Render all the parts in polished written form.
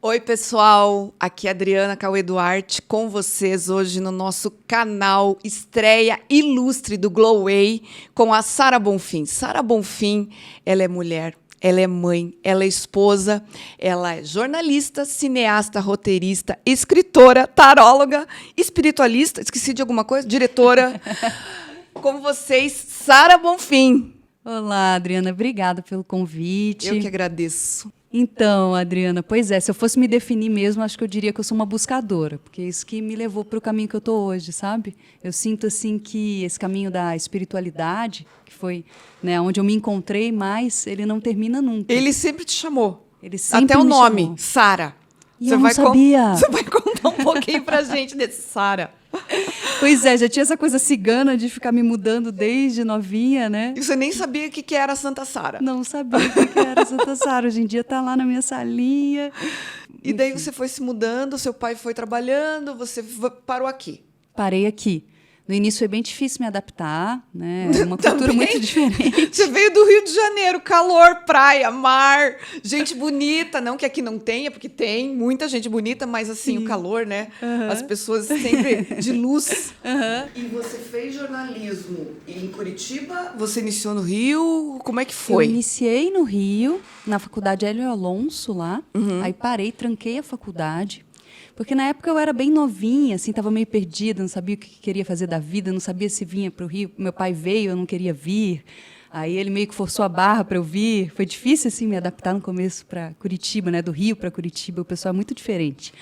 Oi, pessoal, aqui é a Adriana Cauê Duarte com vocês hoje no nosso canal Estreia Ilustre do Glowway com a Sara Bonfim. Sara Bonfim, ela é mulher, ela é mãe, ela é esposa, ela é jornalista, cineasta, roteirista, escritora, taróloga, espiritualista, esqueci de alguma coisa? Diretora. Com vocês, Sara Bonfim. Olá, Adriana, obrigada pelo convite. Eu que agradeço. Então, Adriana, pois é, se eu fosse me definir mesmo, acho que eu diria que eu sou uma buscadora, porque é isso que me levou para o caminho que eu estou hoje, sabe? Eu sinto assim que esse caminho da espiritualidade, que foi, né, onde eu me encontrei, mas ele não termina nunca. Ele sempre te chamou. Ele sempre Até o me nome, chamou. Sara. E eu não sabia. Você vai contar um pouquinho pra gente desse Sara. Pois é, já tinha essa coisa cigana de ficar me mudando desde novinha, né? E você nem sabia o que era Santa Sara. Não sabia o que era Santa Sara. Hoje em dia está lá na minha salinha. E daí você foi se mudando, seu pai foi trabalhando, você parou aqui. Parei aqui. No início foi bem difícil me adaptar, né? É uma cultura muito diferente. Você veio do Rio de Janeiro, calor, praia, mar, gente bonita. Não que aqui não tenha, porque tem muita gente bonita, mas assim, o calor, né? As pessoas sempre de luz. E você fez jornalismo em Curitiba? Você iniciou no Rio? Como é que foi? Eu iniciei no Rio, na faculdade Hélio Alonso, lá. Aí parei, tranquei a faculdade. Porque na época eu era bem novinha, assim, estava meio perdida, não sabia o que queria fazer da vida, não sabia se vinha para o Rio. Meu pai veio, eu não queria vir. Aí ele meio que forçou a barra para eu vir. Foi difícil assim me adaptar no começo para Curitiba, né? Do Rio para Curitiba, o pessoal é muito diferente.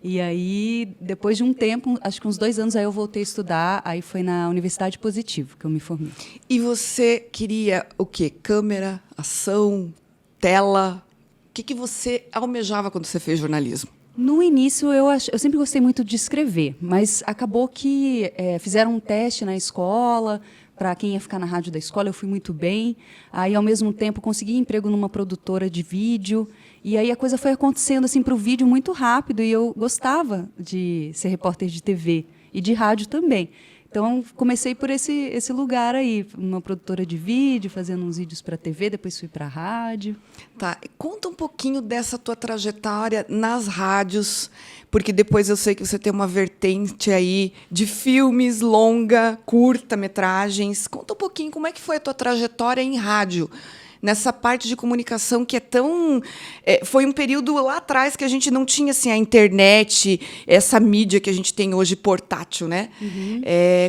E aí, depois de um tempo, acho que uns 2 anos, aí eu voltei a estudar. Aí foi na Universidade Positivo que eu me formei. E você queria o quê? Câmera, ação, tela? O que você almejava quando você fez jornalismo? No início, eu sempre gostei muito de escrever, mas acabou que fizeram um teste na escola, para quem ia ficar na rádio da escola, eu fui muito bem. Aí, ao mesmo tempo, consegui emprego numa produtora de vídeo. E aí a coisa foi acontecendo assim, para o vídeo muito rápido, e eu gostava de ser repórter de TV e de rádio também. Então, comecei por esse lugar aí, uma produtora de vídeo, fazendo uns vídeos para a TV, depois fui para a rádio. Tá, conta um pouquinho dessa tua trajetória nas rádios, porque depois eu sei que você tem uma vertente aí de filmes, longa, curta-metragens. Conta um pouquinho como é que foi a tua trajetória em rádio, nessa parte de comunicação que é tão... foi um período lá atrás que a gente não tinha assim, a internet, essa mídia que a gente tem hoje portátil, né?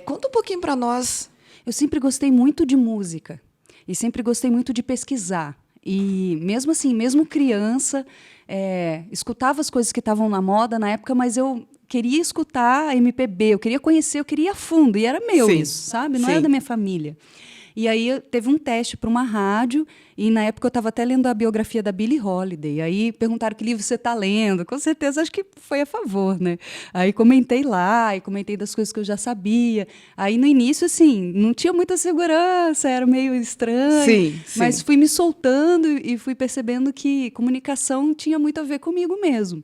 Conta um pouquinho para nós. Eu sempre gostei muito de música e sempre gostei muito de pesquisar. E mesmo assim, mesmo criança, escutava as coisas que estavam na moda na época, mas eu queria escutar MPB, eu queria conhecer, eu queria ir a fundo. E era meu isso, sabe? Não era da minha família. E aí teve um teste para uma rádio, e na época eu estava até lendo a biografia da Billie Holiday. Aí perguntaram que livro você está lendo. Com certeza, acho que foi a favor, né? Aí comentei lá, e comentei das coisas que eu já sabia. Aí no início, assim, não tinha muita segurança, era meio estranho. Sim. Mas fui me soltando e fui percebendo que comunicação tinha muito a ver comigo mesmo.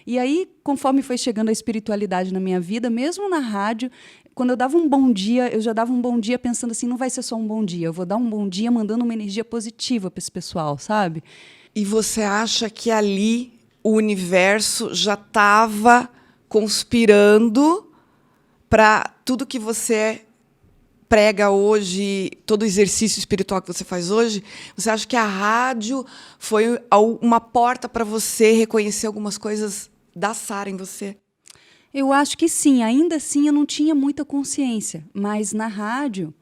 E aí, conforme foi chegando a espiritualidade na minha vida, mesmo na rádio, quando eu dava um bom dia, eu já dava um bom dia pensando assim, não vai ser só um bom dia, eu vou dar um bom dia mandando uma energia positiva para esse pessoal, sabe? E você acha que ali o universo já estava conspirando para tudo que você prega hoje, todo o exercício espiritual que você faz hoje? Você acha que a rádio foi uma porta para você reconhecer algumas coisas da Sara em você? Eu acho que sim, ainda assim eu não tinha muita consciência, mas na rádio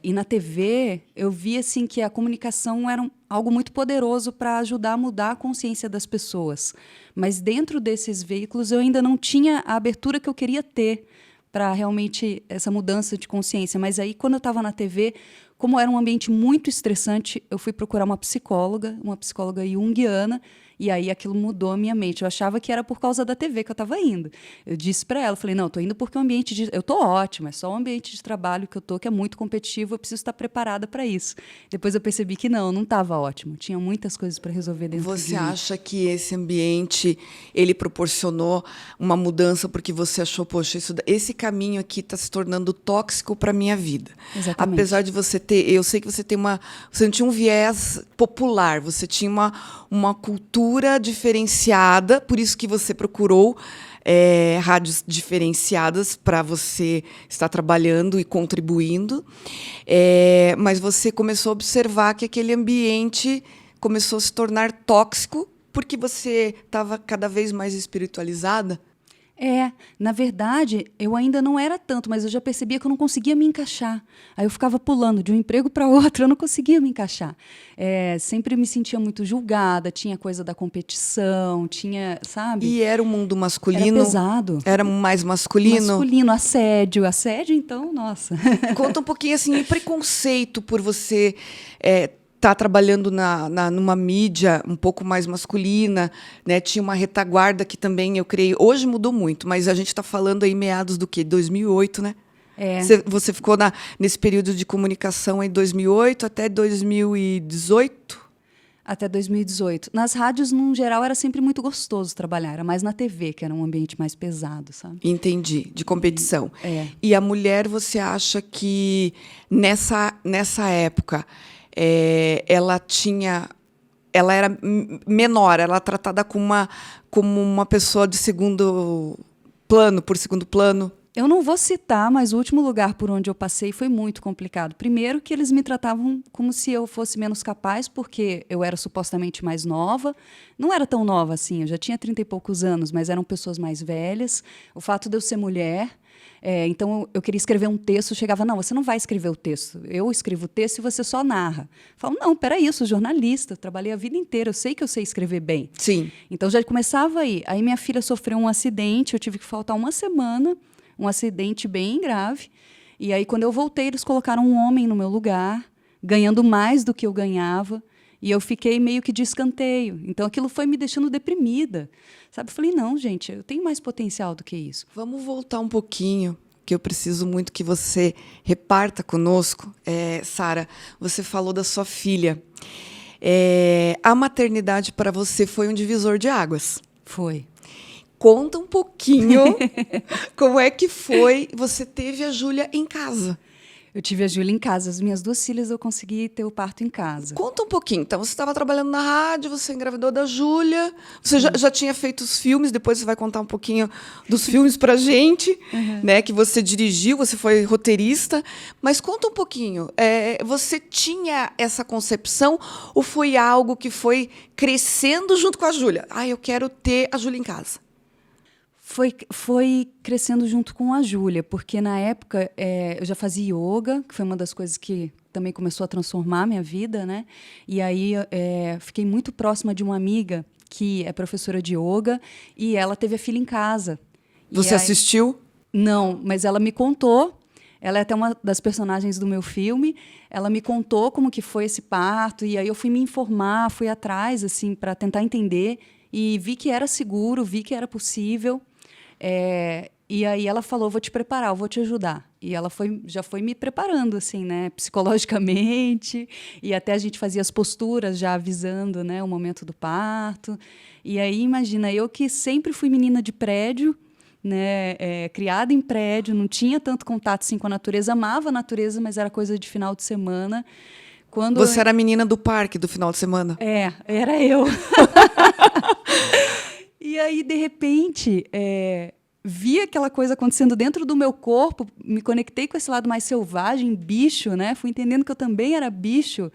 e na TV eu vi assim, que a comunicação era algo muito poderoso para ajudar a mudar a consciência das pessoas. Mas dentro desses veículos eu ainda não tinha a abertura que eu queria ter para realmente essa mudança de consciência. Mas aí, quando eu estava na TV, como era um ambiente muito estressante, eu fui procurar uma psicóloga junguiana, e aí aquilo mudou a minha mente. Eu achava que era por causa da TV que eu estava indo. Eu disse para ela, falei, não, estou indo porque o ambiente eu estou ótima, é só o ambiente de trabalho que eu estou, que é muito competitivo, eu preciso estar preparada para isso. Depois eu percebi que não estava ótimo. Tinha muitas coisas para resolver dentro de mim. Você acha que esse ambiente ele proporcionou uma mudança porque você achou, poxa, esse caminho aqui está se tornando tóxico para a minha vida? Exatamente. Apesar de você ter, eu sei que você não tinha um viés popular, você tinha uma cultura estrutura diferenciada, por isso que você procurou rádios diferenciadas para você estar trabalhando e contribuindo. Mas você começou a observar que aquele ambiente começou a se tornar tóxico porque você estava cada vez mais espiritualizada. Na verdade, eu ainda não era tanto, mas eu já percebia que eu não conseguia me encaixar. Aí eu ficava pulando de um emprego para outro, eu não conseguia me encaixar. Sempre me sentia muito julgada, tinha coisa da competição, tinha, sabe? E era um mundo masculino? Era pesado. Era mais masculino? Masculino, assédio, então, nossa. Conta um pouquinho, assim, e preconceito por você tá trabalhando numa mídia um pouco mais masculina, né? Tinha uma retaguarda que também, eu creio, hoje mudou muito, mas a gente está falando aí meados do quê? 2008, né? Você ficou nesse período de comunicação em 2008 até 2018? Até 2018. Nas rádios, no geral, era sempre muito gostoso trabalhar, era mais na TV, que era um ambiente mais pesado, sabe? Entendi, de competição. E a mulher, você acha que nessa época ela era menor, ela era tratada como uma pessoa de segundo plano, por segundo plano? Eu não vou citar, mas o último lugar por onde eu passei foi muito complicado. Primeiro que eles me tratavam como se eu fosse menos capaz, porque eu era supostamente mais nova. Não era tão nova assim, eu já tinha 30 e poucos anos, mas eram pessoas mais velhas. O fato de eu ser mulher... então, eu queria escrever um texto, chegava, não, você não vai escrever o texto, eu escrevo o texto e você só narra. Eu falo, não, peraí, eu sou jornalista, eu trabalhei a vida inteira, eu sei que eu sei escrever bem. Sim. Então, já começava aí. Aí, minha filha sofreu um acidente, eu tive que faltar uma semana, um acidente bem grave. E aí, quando eu voltei, eles colocaram um homem no meu lugar, ganhando mais do que eu ganhava. E eu fiquei meio que de escanteio. Então, aquilo foi me deixando deprimida. Sabe? Eu falei, não, gente, eu tenho mais potencial do que isso. Vamos voltar um pouquinho, que eu preciso muito que você reparta conosco. Sara, você falou da sua filha. A maternidade para você foi um divisor de águas. Foi. Conta um pouquinho como é que foi. Você teve a Júlia em casa. Eu tive a Júlia em casa. As minhas 2 filhas eu consegui ter o parto em casa. Conta um pouquinho. Então, você estava trabalhando na rádio, você engravidou da Júlia, você já tinha feito os filmes, depois você vai contar um pouquinho dos filmes pra gente, né? Que você dirigiu, você foi roteirista. Mas conta um pouquinho. Você tinha essa concepção ou foi algo que foi crescendo junto com a Júlia? Eu quero ter a Júlia em casa. Foi crescendo junto com a Júlia, porque na época eu já fazia yoga, que foi uma das coisas que também começou a transformar a minha vida, né? E aí fiquei muito próxima de uma amiga que é professora de yoga e ela teve a filha em casa. Você assistiu? Não, mas ela me contou. Ela é até uma das personagens do meu filme. Ela me contou como que foi esse parto e aí eu fui me informar, fui atrás assim para tentar entender e vi que era seguro, vi que era possível. E aí ela falou, vou te preparar, eu vou te ajudar. E ela já foi me preparando, assim, né, psicologicamente, e até a gente fazia as posturas já avisando, né, o momento do parto. E aí, imagina, eu que sempre fui menina de prédio, né, criada em prédio, não tinha tanto contato assim, com a natureza, amava a natureza, mas era coisa de final de semana. Você era a menina do parque do final de semana? Era eu. E aí, de repente, vi aquela coisa acontecendo dentro do meu corpo, me conectei com esse lado mais selvagem, bicho, né? Fui entendendo que eu também era bicho.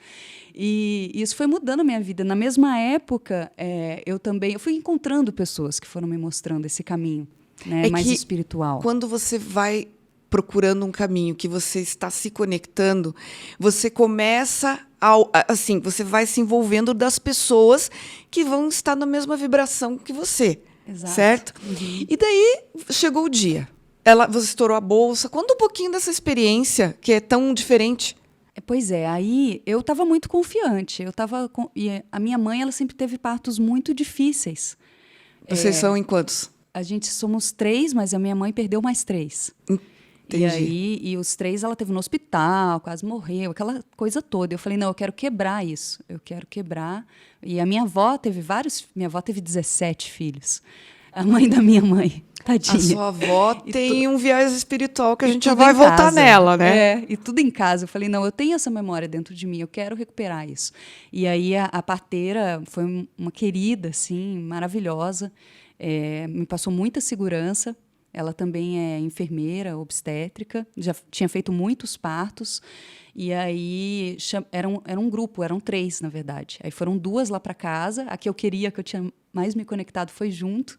E isso foi mudando a minha vida. Na mesma época, eu fui encontrando pessoas que foram me mostrando esse caminho, né, mais espiritual. Quando você vai procurando um caminho, que você está se conectando, você começa assim, você vai se envolvendo das pessoas que vão estar na mesma vibração que você. Exato. Certo? Uhum. E daí chegou o dia. Você estourou a bolsa. Conta um pouquinho dessa experiência, que é tão diferente. Pois é, aí eu estava muito confiante. E a minha mãe, ela sempre teve partos muito difíceis. Vocês são em quantos? A gente somos 3, mas a minha mãe perdeu mais 3. Entendi. E os 3 ela teve no hospital, quase morreu, aquela coisa toda. Eu falei, não, eu quero quebrar isso. Eu quero quebrar. E a minha avó teve 17 filhos. A mãe da minha mãe. Tadinha. A sua avó tem um viés espiritual que a gente já tudo vai em voltar casa. nela, né? É, e tudo em casa. Eu falei, não, eu tenho essa memória dentro de mim, eu quero recuperar isso. E aí a parteira foi uma querida, assim, maravilhosa, me passou muita segurança. Ela também é enfermeira, obstétrica, já tinha feito muitos partos. E aí era um grupo, eram 3, na verdade. Aí foram 2 lá para casa. A que eu queria, que eu tinha mais me conectado, foi junto.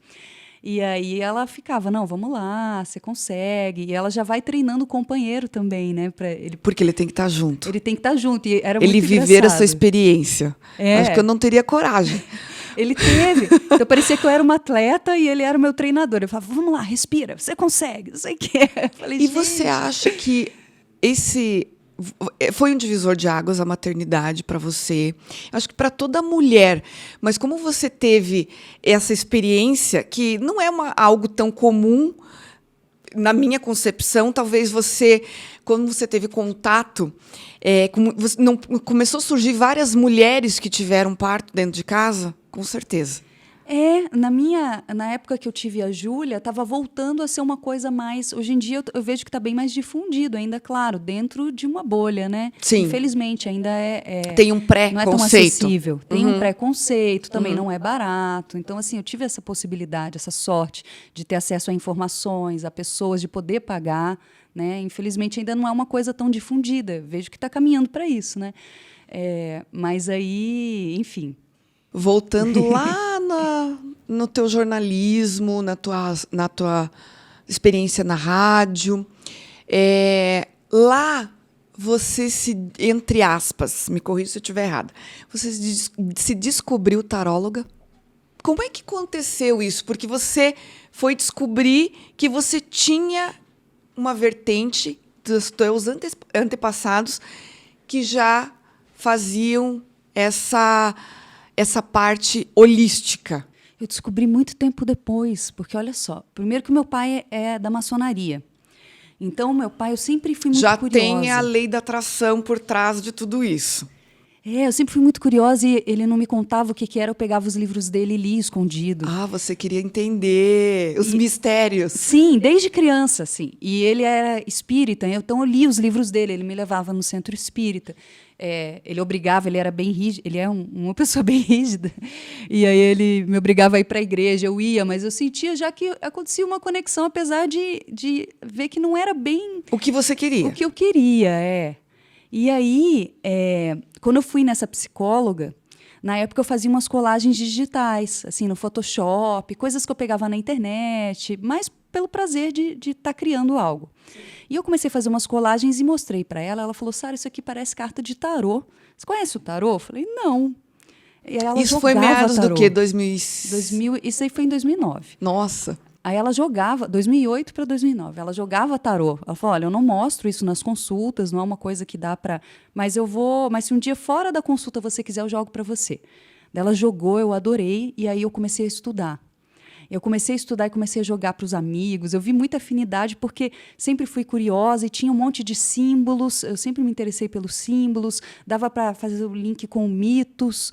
E aí ela ficava, não, vamos lá, você consegue. E ela já vai treinando o companheiro também, né? Porque ele tem que estar junto. Ele tem que estar junto. E era Ele muito viver engraçado. essa experiência. É. Acho que eu não teria coragem. Ele teve. Então parecia que eu era uma atleta e ele era o meu treinador. Eu falava, vamos lá, respira, você consegue, não sei o quê. Falei, E você acha que esse foi um divisor de águas, a maternidade, para você? Acho que para toda mulher. Mas como você teve essa experiência, que não é algo tão comum, na minha concepção, talvez você, quando você teve contato, começou a surgir várias mulheres que tiveram parto dentro de casa? Com certeza. Na época que eu tive a Júlia, estava voltando a ser uma coisa mais... Hoje em dia eu vejo que está bem mais difundido, ainda, claro, dentro de uma bolha, né? Sim. Infelizmente, ainda tem um não é tão preconceito. acessível. Tem um preconceito, também não é barato. Então, assim, eu tive essa possibilidade, essa sorte de ter acesso a informações, a pessoas, de poder pagar, né? Infelizmente, ainda não é uma coisa tão difundida. Vejo que está caminhando para isso, né? Mas aí, enfim... Voltando lá no teu jornalismo, na tua experiência na rádio, lá você entre aspas, me corrija se eu estiver errada, você se descobriu taróloga? Como é que aconteceu isso? Porque você foi descobrir que você tinha uma vertente dos teus antepassados que já faziam essa parte holística. Eu descobri muito tempo depois, porque olha só, primeiro que o meu pai é da maçonaria. Então, meu pai, eu sempre fui muito curiosa. Já tem a lei da atração por trás de tudo isso. Eu sempre fui muito curiosa e ele não me contava o que era, eu pegava os livros dele e lia escondido. Ah, você queria entender os mistérios. Sim, desde criança, sim. E ele era espírita, então eu lia os livros dele, ele me levava no centro espírita. Ele obrigava, ele era bem rígido, ele é uma pessoa bem rígida. E aí ele me obrigava a ir para a igreja, eu ia, mas eu sentia já que acontecia uma conexão, apesar de ver que não era bem... O que você queria. O que eu queria, E aí, quando eu fui nessa psicóloga, na época eu fazia umas colagens digitais, assim, no Photoshop, coisas que eu pegava na internet, mas pelo prazer de estar criando algo. E eu comecei a fazer umas colagens e mostrei para ela. Ela falou, Sara, isso aqui parece carta de tarô. Você conhece o tarô? Eu falei, não. E ela isso foi meados do quê? 2000, isso aí foi em 2009. Nossa. Aí ela jogava, 2008 para 2009, ela jogava tarô. Ela falou, olha, eu não mostro isso nas consultas, não é uma coisa que dá para... Mas se um dia fora da consulta você quiser, eu jogo para você. Ela jogou, eu adorei, e aí eu comecei a estudar. Eu comecei a estudar e comecei a jogar para os amigos. Eu vi muita afinidade porque sempre fui curiosa e tinha um monte de símbolos. Eu sempre me interessei pelos símbolos. Dava para fazer o link com mitos,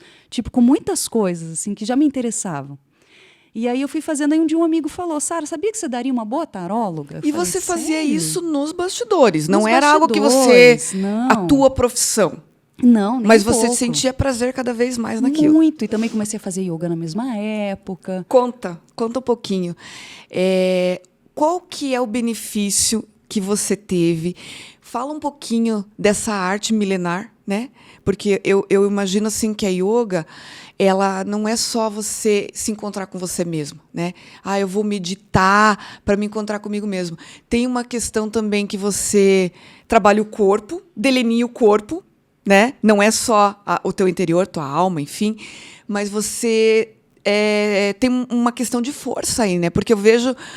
com muitas coisas assim que já me interessavam. E aí eu fui fazendo, aí um dia um amigo falou, Sara, sabia que você daria uma boa taróloga? E você fazia isso nos bastidores, não nos era algo que você... Não. A tua profissão. Não, nem Mas você pouco. sentia prazer cada vez mais naquilo. Muito, e também comecei a fazer yoga na mesma época. Conta um pouquinho. Qual que é o benefício que você teve? Fala um pouquinho dessa arte milenar, né? Porque eu imagino assim que a yoga, ela não é só você se encontrar com você mesmo, né? Eu vou meditar para me encontrar comigo mesmo. Tem uma questão também que você trabalha o corpo, delineia o corpo, né? Não é só o teu interior, tua alma, enfim, mas você tem uma questão de força aí, né? Porque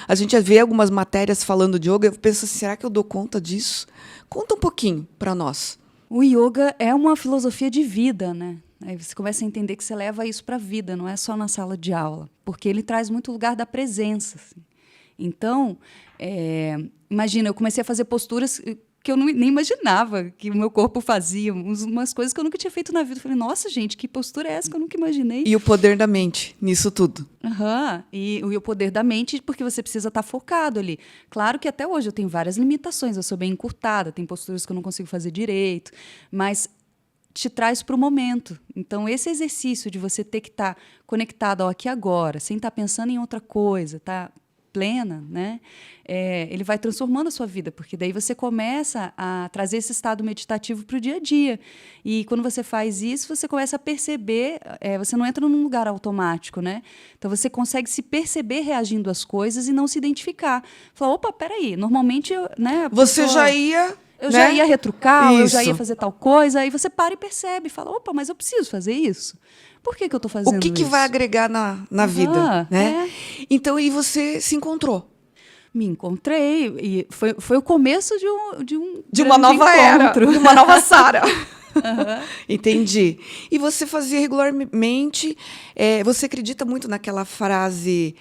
a gente vê algumas matérias falando de yoga, eu penso assim, será que eu dou conta disso? Conta um pouquinho para nós. O yoga é uma filosofia de vida, né? Aí você começa a entender que você leva isso para a vida, não é só na sala de aula, porque ele traz muito lugar da presença. Assim. Então, imagina, eu comecei a fazer posturas que eu nem imaginava que o meu corpo fazia, umas coisas que eu nunca tinha feito na vida. Eu falei, nossa, gente, que postura é essa que eu nunca imaginei? E o poder da mente nisso tudo. Aham. E o poder da mente, porque você precisa estar focado ali. Claro que até hoje eu tenho várias limitações, eu sou bem encurtada, tem posturas que eu não consigo fazer direito, mas te traz para o momento. Então, esse exercício de você ter que estar conectado ao aqui e agora, sem estar pensando em outra coisa, tá plena, né? Ele vai transformando a sua vida, porque daí você começa a trazer esse estado meditativo para o dia a dia. E quando você faz isso, você começa a perceber, você não entra num lugar automático, né? Então você consegue se perceber reagindo às coisas e não se identificar. Falar, opa, peraí, normalmente né, Você já ia... Eu já ia retrucar, ou eu já ia Isso. fazer tal coisa, aí você para e percebe, fala, opa, mas eu preciso fazer isso? Por que eu estou fazendo O que isso? vai agregar na vida, né? É. Então, e você se encontrou. Me encontrei, e foi o começo de um De uma grande nova era, encontro. de uma nova Sara. Entendi. E você fazia regularmente, você acredita muito naquela frase,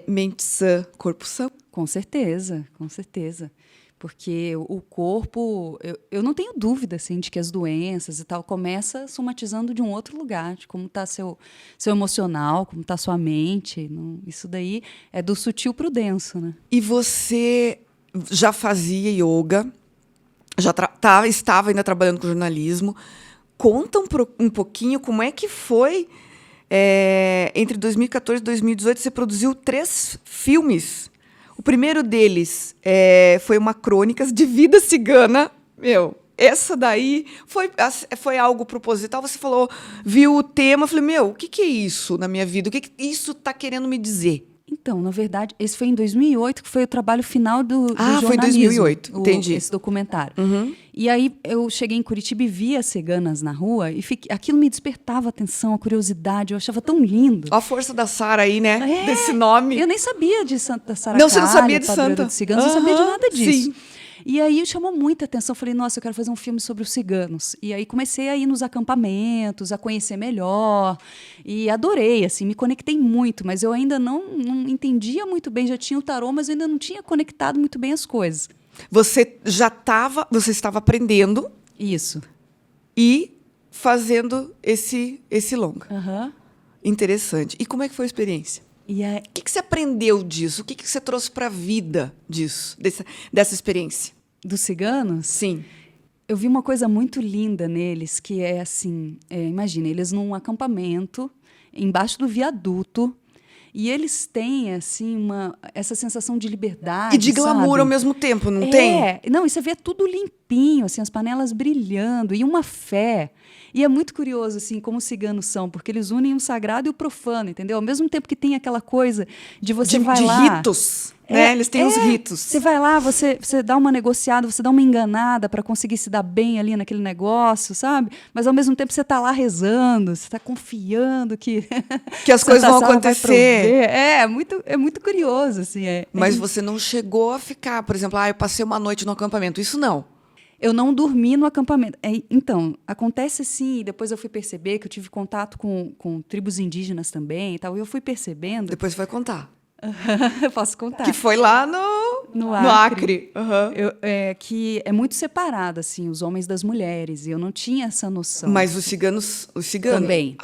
mente sã, corpo sã? Com certeza, com certeza. Porque o corpo, eu não tenho dúvida assim, de que as doenças e tal começa somatizando de um outro lugar, de como está seu emocional, como está sua mente. Isso daí é do sutil para o denso, né? E você já fazia yoga, já estava ainda trabalhando com jornalismo. Conta um pouquinho como é que foi, entre 2014 e 2018, você produziu 3 filmes. O primeiro deles foi uma crônica de vida cigana. Meu, essa daí foi algo proposital. Você falou, viu o tema, eu falei, meu, o que é isso na minha vida? O que isso está querendo me dizer? Então, na verdade, esse foi em 2008, que foi o trabalho final do jornalismo. Foi 2008, entendi. Esse documentário. Uhum. E aí eu cheguei em Curitiba e vi as ciganas na rua, e aquilo me despertava a atenção, a curiosidade, eu achava tão lindo. A força da Sara aí, né? Desse nome. Eu nem sabia de Santa Sara Não, você não sabia de padroeira Santa. dos ciganos, não sabia de nada disso. Sim. E aí chamou muita atenção. Falei, nossa, eu quero fazer um filme sobre os ciganos. E aí comecei a ir nos acampamentos, a conhecer melhor. E adorei, assim, me conectei muito. Mas eu ainda não entendia muito bem. Já tinha o tarô, mas eu ainda não tinha conectado muito bem as coisas. Você estava aprendendo. Isso. E fazendo esse longa. Uhum. Interessante. E como é que foi a experiência? O que você aprendeu disso? O que você trouxe para a vida disso, dessa experiência? Dos ciganos? Sim. Eu vi uma coisa muito linda neles, que é assim, imagina, eles num acampamento, embaixo do viaduto, e eles têm, assim, essa sensação de liberdade, E de glamour, sabe? ao mesmo tempo, não tem? Não, e você vê tudo limpinho, assim, as panelas brilhando, e uma fé. E é muito curioso, assim, como os ciganos são, porque eles unem o sagrado e o profano, entendeu? Ao mesmo tempo que tem aquela coisa de você vai lá... De ritos, né? Eles têm os ritos. Você vai lá, você dá uma negociada, você dá uma enganada para conseguir se dar bem ali naquele negócio, sabe? Mas, ao mesmo tempo, você está lá rezando, você está confiando que as coisas vão acontecer. É muito curioso, assim. Mas você não chegou a ficar, por exemplo, eu passei uma noite no acampamento. Isso não. Eu não dormi no acampamento. Então, acontece assim, e depois eu fui perceber que eu tive contato com tribos indígenas também e tal, e eu fui percebendo... Depois você vai contar. Eu posso contar. Que foi lá no Acre. Uhum. Que é muito separado, assim, os homens das mulheres, e eu não tinha essa noção. Mas os ciganos... Também.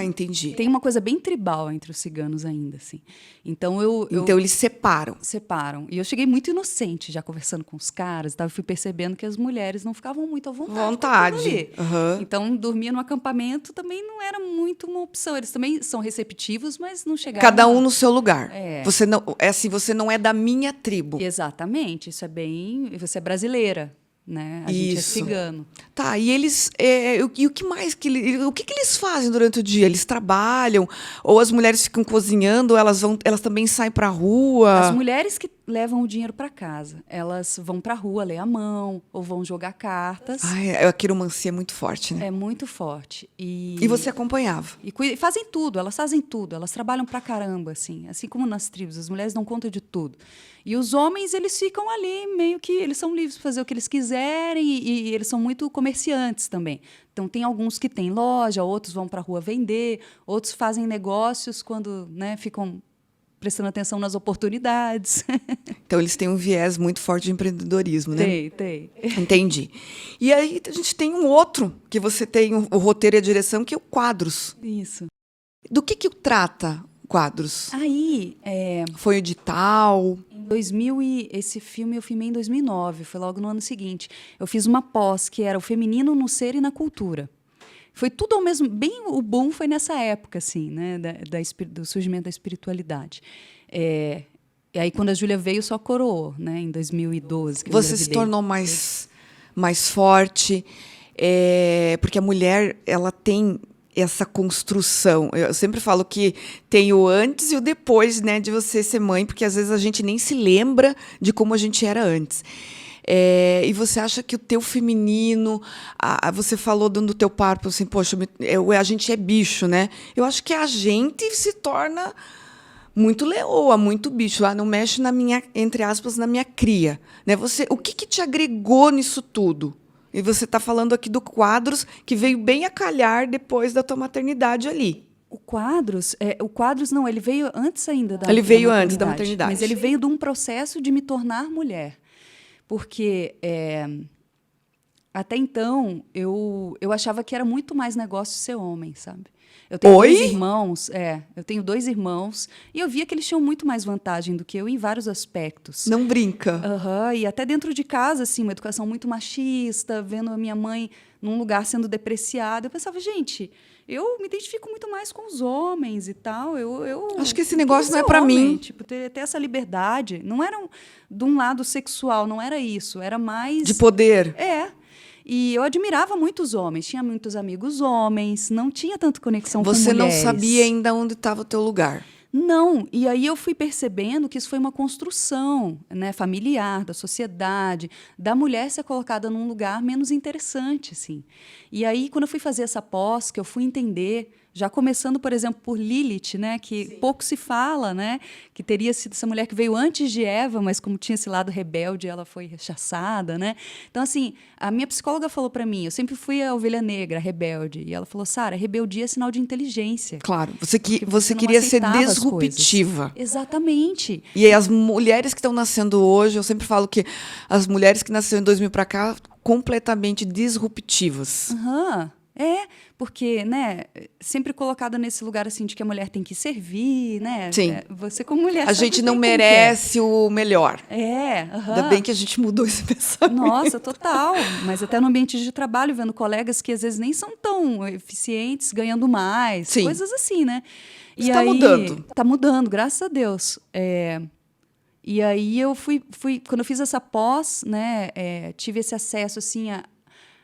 Entendi. Tem uma coisa bem tribal entre os ciganos ainda, assim. Então, Então eles separam. Separam. E eu cheguei muito inocente, já conversando com os caras, e fui percebendo que as mulheres não ficavam muito à vontade. Uhum. Então, dormir no acampamento também não era muito uma opção. Eles também são receptivos, mas não chegavam... Cada um no seu lugar. É. Você não é da minha tribo. Exatamente. Isso é bem... Você é brasileira, né? A gente é cigano. Tá, e eles... e o que mais? O que eles fazem durante o dia? Eles trabalham? Ou as mulheres ficam cozinhando? Ou elas também saem pra rua? As mulheres que levam o dinheiro para casa, elas vão para a rua ler a mão, ou vão jogar cartas. A quiromancia é muito forte, né? É muito forte. E você acompanhava? E fazem tudo, elas trabalham pra caramba, assim como nas tribos, as mulheres dão conta de tudo. E os homens, eles ficam ali, meio que, eles são livres para fazer o que eles quiserem, e eles são muito comerciantes também. Então, tem alguns que têm loja, outros vão para a rua vender, outros fazem negócios quando, né, ficam prestando atenção nas oportunidades. Então, eles têm um viés muito forte de empreendedorismo, né? Tem. Entendi. E aí, a gente tem um outro, que você tem o roteiro e a direção, que é o Quadros. Isso. Do que trata o Quadros? Aí, Foi edital? em 2000 esse filme eu filmei em 2009, foi logo no ano seguinte. Eu fiz uma pós que era o feminino no ser e na cultura. Foi tudo ao mesmo... Bem, o boom foi nessa época, assim, né? Do surgimento da espiritualidade. E aí, quando a Júlia veio, só coroou, né? Em 2012. Que eu Você se engravidei. tornou mais forte, porque a mulher, ela tem essa construção. Eu sempre falo que tem o antes e o depois, né, de você ser mãe, porque às vezes a gente nem se lembra de como a gente era antes. E você acha que o teu feminino, você falou do teu parto, assim, poxa, a gente é bicho, né? Eu acho que a gente se torna muito leoa, muito bicho. Não mexe na minha, entre aspas, na minha cria. Né? O que te agregou nisso tudo? E você está falando aqui do Quadros, que veio bem a calhar depois da tua maternidade ali. O Quadros não, ele veio antes ainda da Ele veio antes da maternidade. Mas ele veio de um processo de me tornar mulher. Porque até então eu achava que era muito mais negócio ser homem, sabe? Eu tenho dois irmãos, e eu via que eles tinham muito mais vantagem do que eu em vários aspectos. Não brinca. E até dentro de casa, assim, uma educação muito machista, vendo a minha mãe num lugar sendo depreciada. Eu pensava, gente, eu me identifico muito mais com os homens e tal. Eu acho que esse negócio não é para mim. Tipo, ter essa liberdade. Não era de um lado sexual, não era isso. Era mais... De poder. E eu admirava muito os homens. Tinha muitos amigos homens. Não tinha tanta conexão com mulheres. Você não sabia ainda onde estava o teu lugar. Não, e aí eu fui percebendo que isso foi uma construção, né, familiar, da sociedade, da mulher ser colocada num lugar menos interessante, assim. E aí, quando eu fui fazer essa pós, que eu fui entender, já começando, por exemplo, por Lilith, né, que Sim. pouco se fala, né, que teria sido essa mulher que veio antes de Eva, mas como tinha esse lado rebelde, ela foi rechaçada, né? Então, assim, a minha psicóloga falou para mim, eu sempre fui a ovelha negra, a rebelde, e ela falou, Sara, rebeldia é sinal de inteligência. Claro, você queria ser disruptiva. Exatamente. E aí, as mulheres que estão nascendo hoje, eu sempre falo que as mulheres que nasceram em 2000 para cá, completamente disruptivas. Porque, né, sempre colocada nesse lugar assim de que a mulher tem que servir, né? Sim. Você como mulher a gente não merece o melhor. Ainda bem que a gente mudou esse pensamento. Nossa, total. Mas até no ambiente de trabalho, vendo colegas que às vezes nem são tão eficientes, ganhando mais, Sim. coisas assim, né? Está mudando. Está mudando, graças a Deus. E aí eu fui quando eu fiz essa pós, né, tive esse acesso assim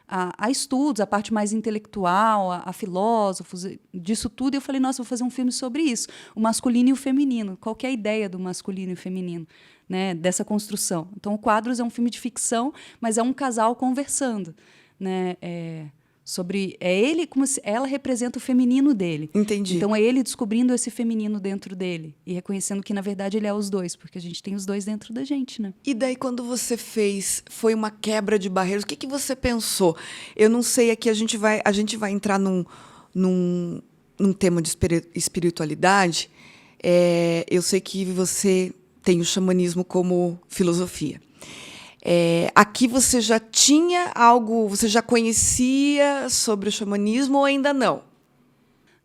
a estudos, a parte mais intelectual, a filósofos, disso tudo, e eu falei, nossa, vou fazer um filme sobre isso, o masculino e o feminino. Qual que é a ideia do masculino e o feminino, né, dessa construção? Então, o Quadros é um filme de ficção, mas é um casal conversando, né, sobre ele como se ela representa o feminino dele. Entendi. Então é ele descobrindo esse feminino dentro dele e reconhecendo que na verdade ele é os dois, porque a gente tem os dois dentro da gente, né? E daí quando você fez, foi uma quebra de barreiras. O que você pensou? Eu não sei, aqui a gente vai entrar num tema de espiritualidade. Eu sei que você tem o xamanismo como filosofia. Aqui você já tinha algo, você já conhecia sobre o xamanismo ou ainda não?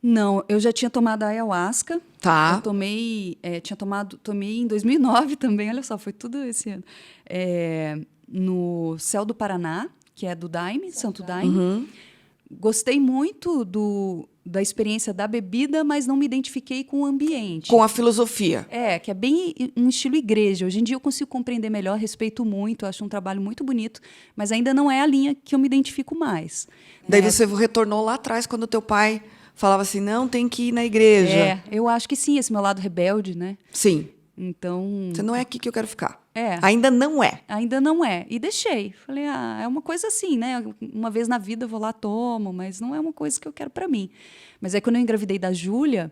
Não, eu já tinha tomado a ayahuasca. Tá. Eu tomei em 2009 também, olha só, foi tudo esse ano. No Céu do Paraná, que é do Daime, Santo Daime. Uhum. Gostei muito da experiência da bebida, mas não me identifiquei com o ambiente. Com a filosofia. Que é bem um estilo igreja. Hoje em dia eu consigo compreender melhor, respeito muito, acho um trabalho muito bonito, mas ainda não é a linha que eu me identifico mais. Daí você retornou lá atrás, quando o teu pai falava assim, não, tem que ir na igreja. Eu acho que sim, esse meu lado rebelde, né? Sim. Então... Você não é aqui que eu quero ficar. Ainda não é. Ainda não é. E deixei. Falei, é uma coisa assim, né? Uma vez na vida eu vou lá, tomo, mas não é uma coisa que eu quero para mim. Mas aí, quando eu engravidei da Júlia,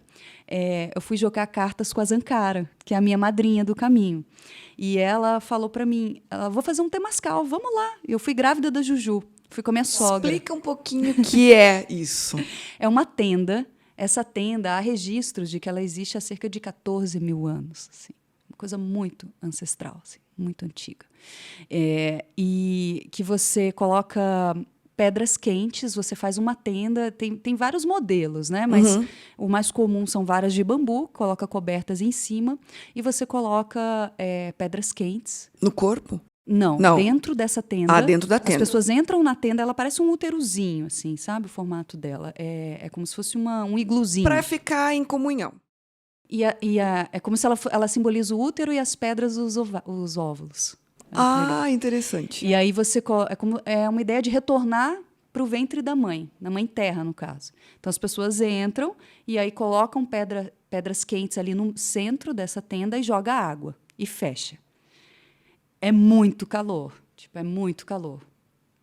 eu fui jogar cartas com a Zankara, que é a minha madrinha do caminho. E ela falou para mim, vou fazer um temascal, vamos lá. Eu fui grávida da Juju, fui com a minha sogra. Explica um pouquinho o que é isso. É uma tenda. essa tenda, há registros de que ela existe há cerca de 14 mil anos. Assim, uma coisa muito ancestral, assim, muito antiga. E que você coloca pedras quentes, você faz uma tenda, tem vários modelos, né? Mas o mais comum são varas de bambu, coloca cobertas em cima e você coloca pedras quentes. No corpo? Não, dentro dessa tenda. Ah, dentro da tenda. As pessoas entram na tenda, ela parece um úterozinho, assim, sabe? O formato dela. É como se fosse um igluzinho. Para ficar em comunhão. É como se ela simboliza o útero e as pedras, os óvulos. Interessante. E aí é uma ideia de retornar para o ventre da mãe terra, no caso. Então as pessoas entram e aí colocam pedras quentes ali no centro dessa tenda e joga água e fecha. É muito calor, é muito calor.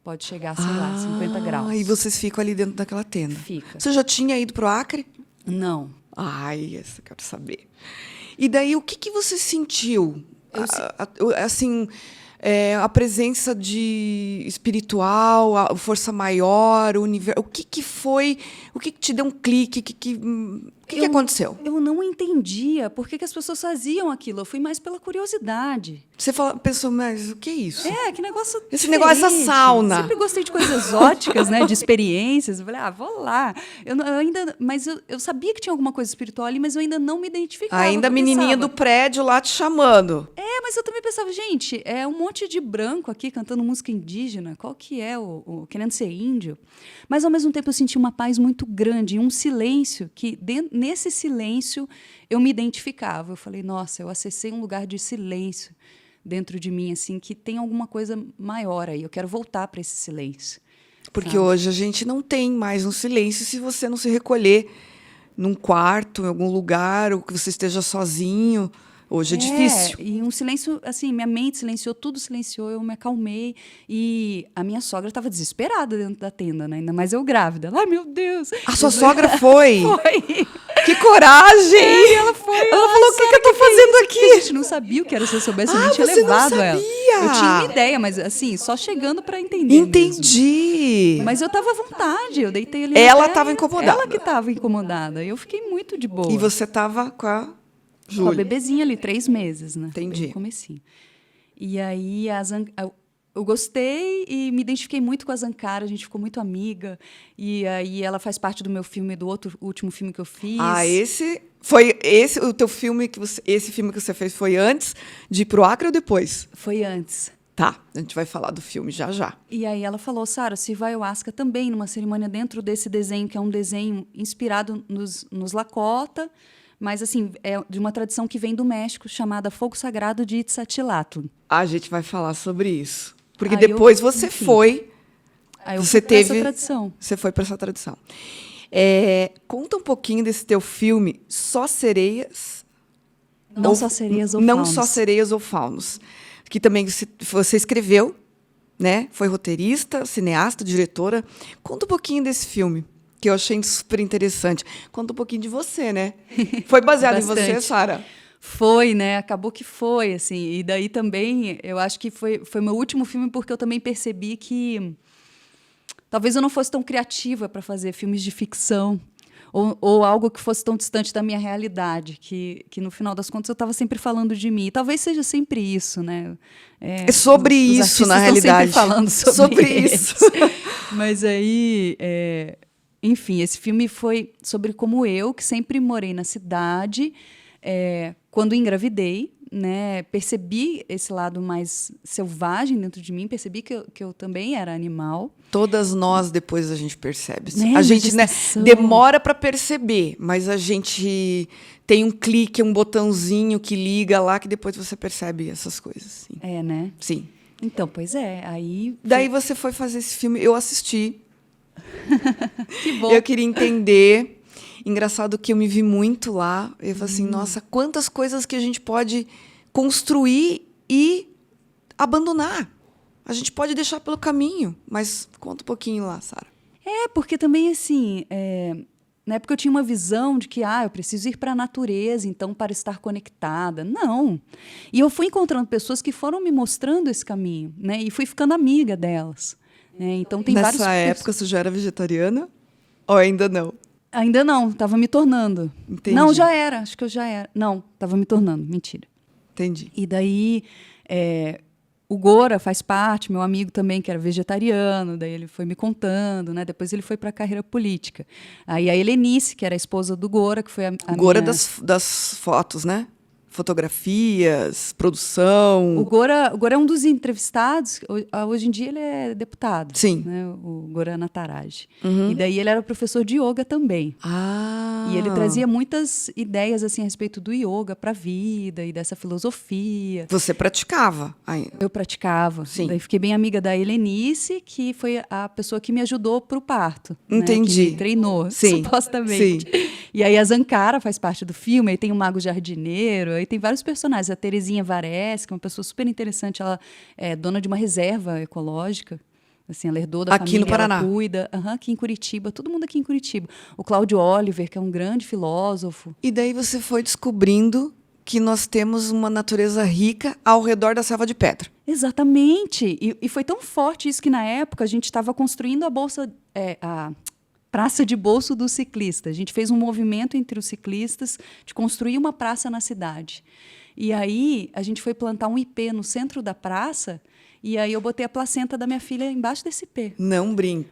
Pode chegar, sei lá, 50 graus. E vocês ficam ali dentro daquela tenda. Fica. Você já tinha ido pro Acre? Não. Isso eu quero saber. E daí, o que você sentiu? Assim, a presença de espiritual, a força maior, o universo. O que foi? O que te deu um clique? O que aconteceu? Eu não entendia por que as pessoas faziam aquilo. Eu fui mais pela curiosidade. Você pensou, mas o que é isso? Que negócio Esse negócio, essa sauna. Sempre gostei de coisas exóticas, né? De experiências. Eu falei, vou lá. Mas eu sabia que tinha alguma coisa espiritual ali, mas eu ainda não me identificava. Ainda a menininha do prédio lá te chamando. Mas eu também pensava, gente, é um monte de branco aqui cantando música indígena. Qual que é querendo ser índio? Mas, ao mesmo tempo, eu senti uma paz muito grande, um silêncio que, nesse silêncio, eu me identificava. Eu falei, nossa, eu acessei um lugar de silêncio dentro de mim, assim, que tem alguma coisa maior aí. Eu quero voltar para esse silêncio. Porque sabe? hoje a gente não tem mais um silêncio se você não se recolher num quarto, em algum lugar, ou que você esteja sozinho. Hoje é difícil. E um silêncio, assim, minha mente silenciou, tudo silenciou, eu me acalmei. E a minha sogra estava desesperada dentro da tenda, né? Ainda mais eu grávida. Ai, meu Deus! A sua sogra foi? Foi! Que coragem! Ela foi! Ela falou, o que eu tô fazendo aqui? A gente não sabia o que era. Se eu soubesse, a gente tinha levado não ela. sabia. Eu tinha uma ideia, mas assim, só chegando para entender Entendi. mesmo. Mas eu estava à vontade, eu deitei ali. Ela estava incomodada. Ela que estava incomodada. Eu fiquei muito de boa. E você estava com a Júlia. Com a bebezinha ali, 3 meses, né? Entendi. Bem no comecinho. E aí eu gostei e me identifiquei muito com a Zankara, a gente ficou muito amiga. E aí ela faz parte do meu filme, do último filme que eu fiz. O teu filme esse filme que você fez foi antes de ir pro Acre ou depois? Foi antes. Tá, a gente vai falar do filme já já. E aí ela falou, Sara, sirva a ayahuasca também numa cerimônia dentro desse desenho, que é um desenho inspirado nos Lakota, mas assim, é de uma tradição que vem do México, chamada Fogo Sagrado de Itzatilatl. A gente vai falar sobre isso. Porque depois você foi... Aí eu você fui pra essa tradição. Você foi para essa tradição. Conta um pouquinho desse teu filme, Só Sereias... Não Só Sereias ou Faunos. Não Só Sereias ou Faunos. Que também você escreveu, né? Foi roteirista, cineasta, diretora. Conta um pouquinho desse filme, que eu achei super interessante. Conta um pouquinho de você, né? Foi baseado em você, Sara? Foi, né? Acabou que foi, assim. E daí também, eu acho que foi meu último filme, porque eu também percebi que talvez eu não fosse tão criativa para fazer filmes de ficção. Ou algo que fosse tão distante da minha realidade, que no final das contas eu estava sempre falando de mim. E talvez seja sempre isso, né? É sobre isso, na realidade. Sempre falando sobre isso. Mas aí, enfim, esse filme foi sobre como eu, que sempre morei na cidade, quando engravidei, né, percebi esse lado mais selvagem dentro de mim, percebi que eu também era animal. Todas nós depois a gente percebe. Né? A gente, né, demora para perceber, mas a gente tem um clique, um botãozinho que liga lá, que depois você percebe essas coisas. Sim. Né? Sim. Então, pois é. Daí você foi fazer esse filme, eu assisti. Que bom. Eu queria entender. Engraçado que eu me vi muito lá. Eu falei assim, nossa, quantas coisas que a gente pode construir e abandonar. A gente pode deixar pelo caminho. Mas conta um pouquinho lá, Sara. Porque também, assim, na época eu tinha uma visão de que eu preciso ir para a natureza, então, para estar conectada. Não. E eu fui encontrando pessoas que foram me mostrando esse caminho, né? E fui ficando amiga delas. Né? Então, tem vários... Nessa época, você já era vegetariana? Ou ainda não? Ainda não, estava me tornando. Entendi. Não, já era, acho que eu já era. Não, estava me tornando, mentira. Entendi. E daí, o Gora faz parte, meu amigo também, que era vegetariano, daí ele foi me contando, né? Depois ele foi para a carreira política. Aí a Helenice, que era a esposa do Gora, que foi a Gora minha... das fotos, né? Fotografias, produção. O Gora é um dos entrevistados. Hoje em dia ele é deputado. Sim. Né? O Gora Nataraj. E daí ele era professor de yoga também. Ah. E ele trazia muitas ideias assim a respeito do yoga para a vida e dessa filosofia. Você praticava? Eu praticava. Sim. Daí fiquei bem amiga da Helenice, que foi a pessoa que me ajudou para o parto. Entendi. Né? Que me treinou, Sim. supostamente. Sim. E aí a Zankara faz parte do filme, aí tem o Mago Jardineiro, aí tem vários personagens. A Terezinha Vares, que é uma pessoa super interessante, ela é dona de uma reserva ecológica. Assim, ela herdou da aqui família, no Paraná. ela cuida. Aqui em Curitiba, todo mundo aqui em Curitiba. O Cláudio Oliver, que é um grande filósofo. E daí você foi descobrindo que nós temos uma natureza rica ao redor da selva de pedra. Exatamente. E foi tão forte isso que, na época, a gente estava construindo a praça de bolso do ciclista. A gente fez um movimento entre os ciclistas de construir uma praça na cidade. E aí, a gente foi plantar um ipê no centro da praça, e aí eu botei a placenta da minha filha embaixo desse ipê. Não brinque.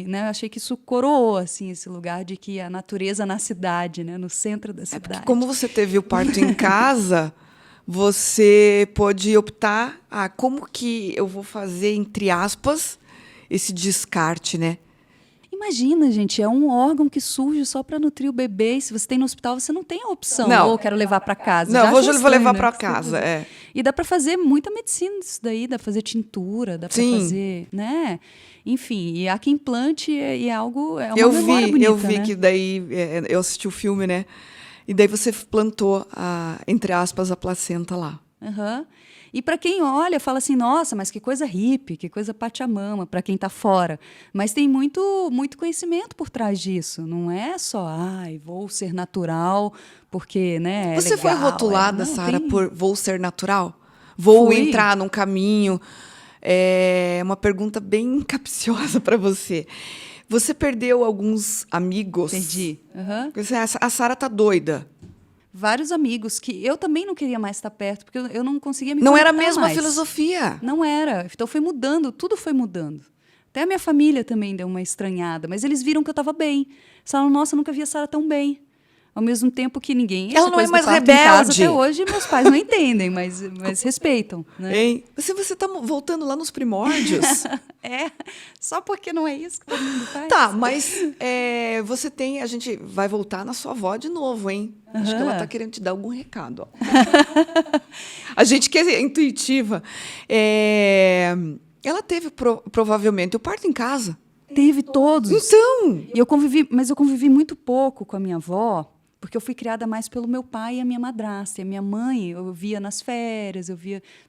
Né, eu achei que isso coroou assim, esse lugar de que a natureza na cidade, né, no centro da cidade. Porque como você teve o parto em casa, você pôde optar como que eu vou fazer, entre aspas, esse descarte, né? Imagina, gente, é um órgão que surge só para nutrir o bebê. E se você tem no hospital, você não tem a opção. Não. Ou quero levar para casa. Não, Já vou acho estranho, levar né? para casa. É. E dá para fazer muita medicina disso daí. Dá para fazer tintura, dá para fazer, né? Enfim, e há quem plante e é algo. É uma memória bonita, eu vi né? que daí eu assisti o filme, né? E daí você plantou entre aspas a placenta lá. Uhum. E para quem olha, fala assim, nossa, mas que coisa hippie, que coisa pachamama, para quem está fora. Mas tem muito, muito conhecimento por trás disso. Não é só, vou ser natural, porque, né, Você legal, foi rotulada, não, Sara, tem... por vou ser natural? Vou Fui. entrar num caminho? É uma pergunta bem capciosa para você. Você perdeu alguns amigos? Perdi. Uhum. A Sara tá doida. Vários amigos que eu também não queria mais estar perto, porque eu não conseguia me Não conectar era mesmo mais. a filosofia. Não era. Então foi mudando, tudo foi mudando. Até a minha família também deu uma estranhada, mas eles viram que eu estava bem. Eles falaram, nossa, eu nunca vi a Sara tão bem. Ao mesmo tempo que ninguém... Ela não é mais rebelde. Em casa, rebelde. até hoje, meus pais não entendem, mas respeitam. Né? Hein? Você está voltando lá nos primórdios. Só porque não é isso que todo mundo faz. Tá, mas você tem... A gente vai voltar na sua avó de novo, hein? Acho que ela está querendo te dar algum recado. Ó. A gente que é intuitiva. Ela teve, provavelmente, o parto em casa. Teve todos. Então... Mas eu convivi muito pouco com a minha avó, porque eu fui criada mais pelo meu pai e a minha madrasta. E a minha mãe, eu via nas férias,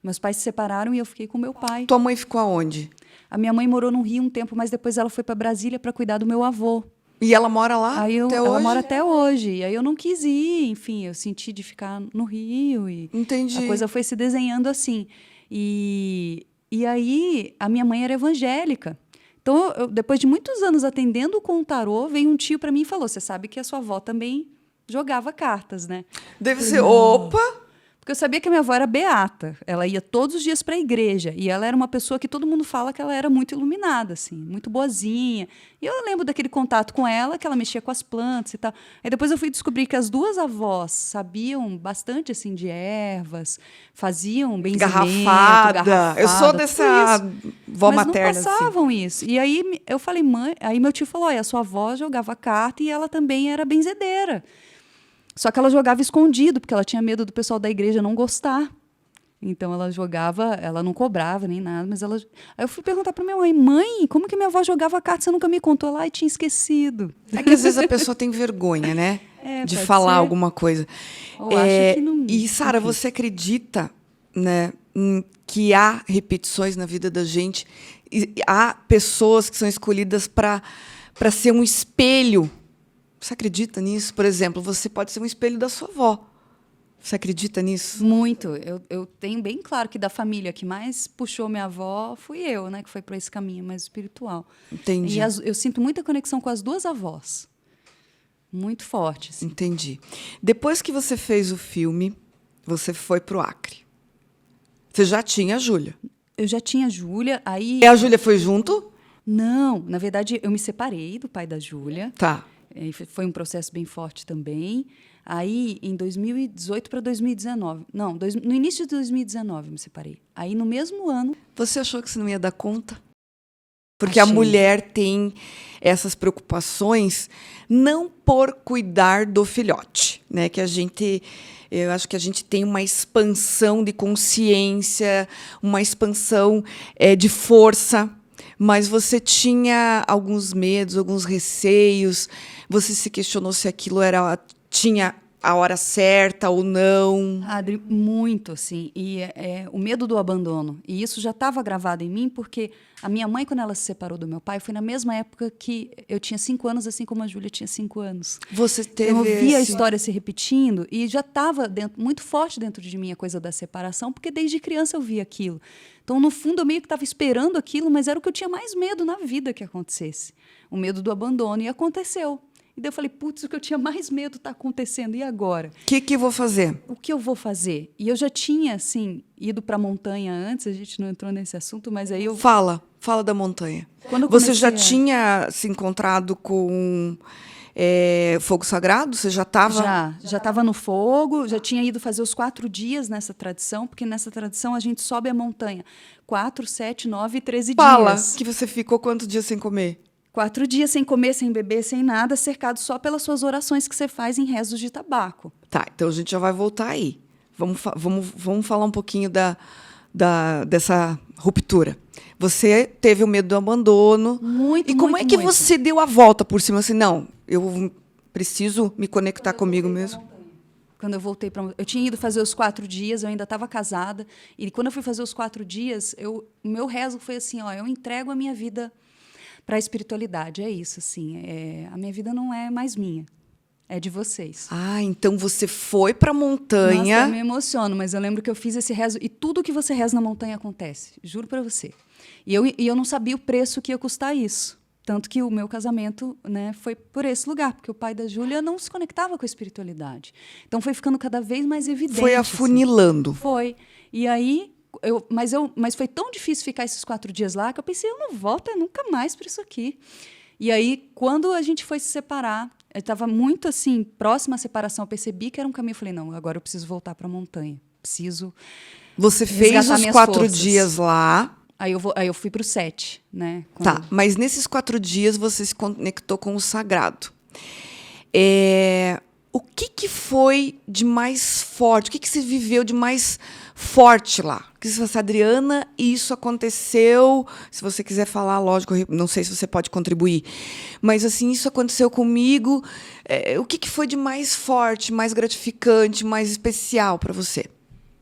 meus pais se separaram e eu fiquei com meu pai. Tua mãe ficou aonde? A minha mãe morou no Rio um tempo, mas depois ela foi para Brasília para cuidar do meu avô. E ela mora lá até hoje? Ela mora até hoje. E aí eu não quis ir, enfim, eu senti de ficar no Rio e Entendi. A coisa foi se desenhando assim. E aí a minha mãe era evangélica. Então, depois de muitos anos atendendo com o tarô, veio um tio para mim e falou, você sabe que a sua avó também jogava cartas, né? Deve ser, opa! Porque eu sabia que a minha avó era beata. Ela ia todos os dias para a igreja. E ela era uma pessoa que todo mundo fala que ela era muito iluminada, assim, muito boazinha. E eu lembro daquele contato com ela, que ela mexia com as plantas e tal. Aí depois eu fui descobrir que as duas avós sabiam bastante, assim, de ervas, faziam benzimento, garrafada. Eu sou dessa vó materna. Mas não passavam isso. E aí eu falei, mãe... Aí meu tio falou, a sua avó jogava carta e ela também era benzedeira. Só que ela jogava escondido, porque ela tinha medo do pessoal da igreja não gostar. Então ela jogava, ela não cobrava nem nada, mas ela... Aí eu fui perguntar para minha mãe, como que minha avó jogava carta? Você nunca me contou lá e tinha esquecido. É que às vezes a pessoa tem vergonha, né? De falar alguma coisa. Ou acha que não... E, Sara, você acredita, né, que há repetições na vida da gente? E há pessoas que são escolhidas para ser um espelho. Você acredita nisso? Por exemplo, você pode ser um espelho da sua avó. Você acredita nisso? Muito. Eu tenho bem claro que da família que mais puxou minha avó fui eu, né? Que foi para esse caminho mais espiritual. Entendi. E eu sinto muita conexão com as duas avós. Muito forte, assim. Entendi. Depois que você fez o filme, você foi pro Acre. Você já tinha a Júlia. Eu já tinha a Júlia, aí... E a Júlia foi junto? Não, na verdade, eu me separei do pai da Júlia. Tá. Foi um processo bem forte também. Aí, em 2018 para 2019... Não, no início de 2019 eu me separei. Aí, no mesmo ano... Você achou que você não ia dar conta? Porque Achei. a mulher tem essas preocupações não por cuidar do filhote, né? Que eu acho que a gente tem uma expansão de consciência, uma expansão de força, mas você tinha alguns medos, alguns receios. Você se questionou se aquilo tinha a hora certa ou não? Adri, muito, assim. E o medo do abandono. E isso já estava gravado em mim, porque a minha mãe, quando ela se separou do meu pai, foi na mesma época que eu tinha 5 anos, assim como a Júlia tinha 5 anos. Você teve Eu via a história se repetindo e já estava muito forte dentro de mim a coisa da separação, porque desde criança eu via aquilo. Então, no fundo, eu meio que estava esperando aquilo, mas era o que eu tinha mais medo na vida que acontecesse. O medo do abandono. E aconteceu. E daí eu falei, putz, o que eu tinha mais medo está acontecendo, e agora? O que eu vou fazer? O que eu vou fazer? E eu já tinha, assim, ido para a montanha antes, a gente não entrou nesse assunto, mas aí eu... Fala da montanha. Quando eu Você já comecei tinha se encontrado com fogo sagrado? Você já estava... Já estava no fogo, já tinha ido fazer os 4 dias nessa tradição, porque nessa tradição a gente sobe a montanha 4, 7, 9 e 13 Fala dias. que você ficou quantos dias sem comer? 4 dias sem comer, sem beber, sem nada, cercado só pelas suas orações que você faz em rezos de tabaco. Tá, então a gente já vai voltar aí. Vamos falar um pouquinho dessa ruptura. Você teve o medo do abandono. Muito, E como muito, é que muito. você deu a volta por cima? Assim, não, eu preciso me conectar comigo mesmo. Quando eu voltei para... Eu tinha ido fazer os 4 dias, eu ainda estava casada. E quando eu fui fazer os 4 dias, o meu rezo foi assim, ó, eu entrego a minha vida para a espiritualidade. É isso, assim. A minha vida não é mais minha. É de vocês. Ah, então você foi para a montanha. Nossa, eu me emociono, mas eu lembro que eu fiz esse rezo e tudo que você reza na montanha acontece. Juro para você. E eu não sabia o preço que ia custar isso. Tanto que o meu casamento, né, foi por esse lugar, porque o pai da Júlia não se conectava com a espiritualidade. Então foi ficando cada vez mais evidente. Foi afunilando. Assim. Foi. E aí, mas foi tão difícil ficar esses 4 dias lá que eu pensei, eu não volto nunca mais para isso aqui. E aí, quando a gente foi se separar, eu estava muito assim, próxima à separação, eu percebi que era um caminho. Eu falei, não, agora eu preciso voltar para a montanha. Preciso. Você fez os 4 forças. dias lá. Aí eu fui para o 7, né? Tá, mas nesses 4 dias você se conectou com o sagrado. O que foi de mais forte? O que você viveu de mais forte lá? Porque você falou, Adriana, isso aconteceu. Se você quiser falar, lógico, não sei se você pode contribuir. Mas, assim, isso aconteceu comigo. O que foi de mais forte, mais gratificante, mais especial para você?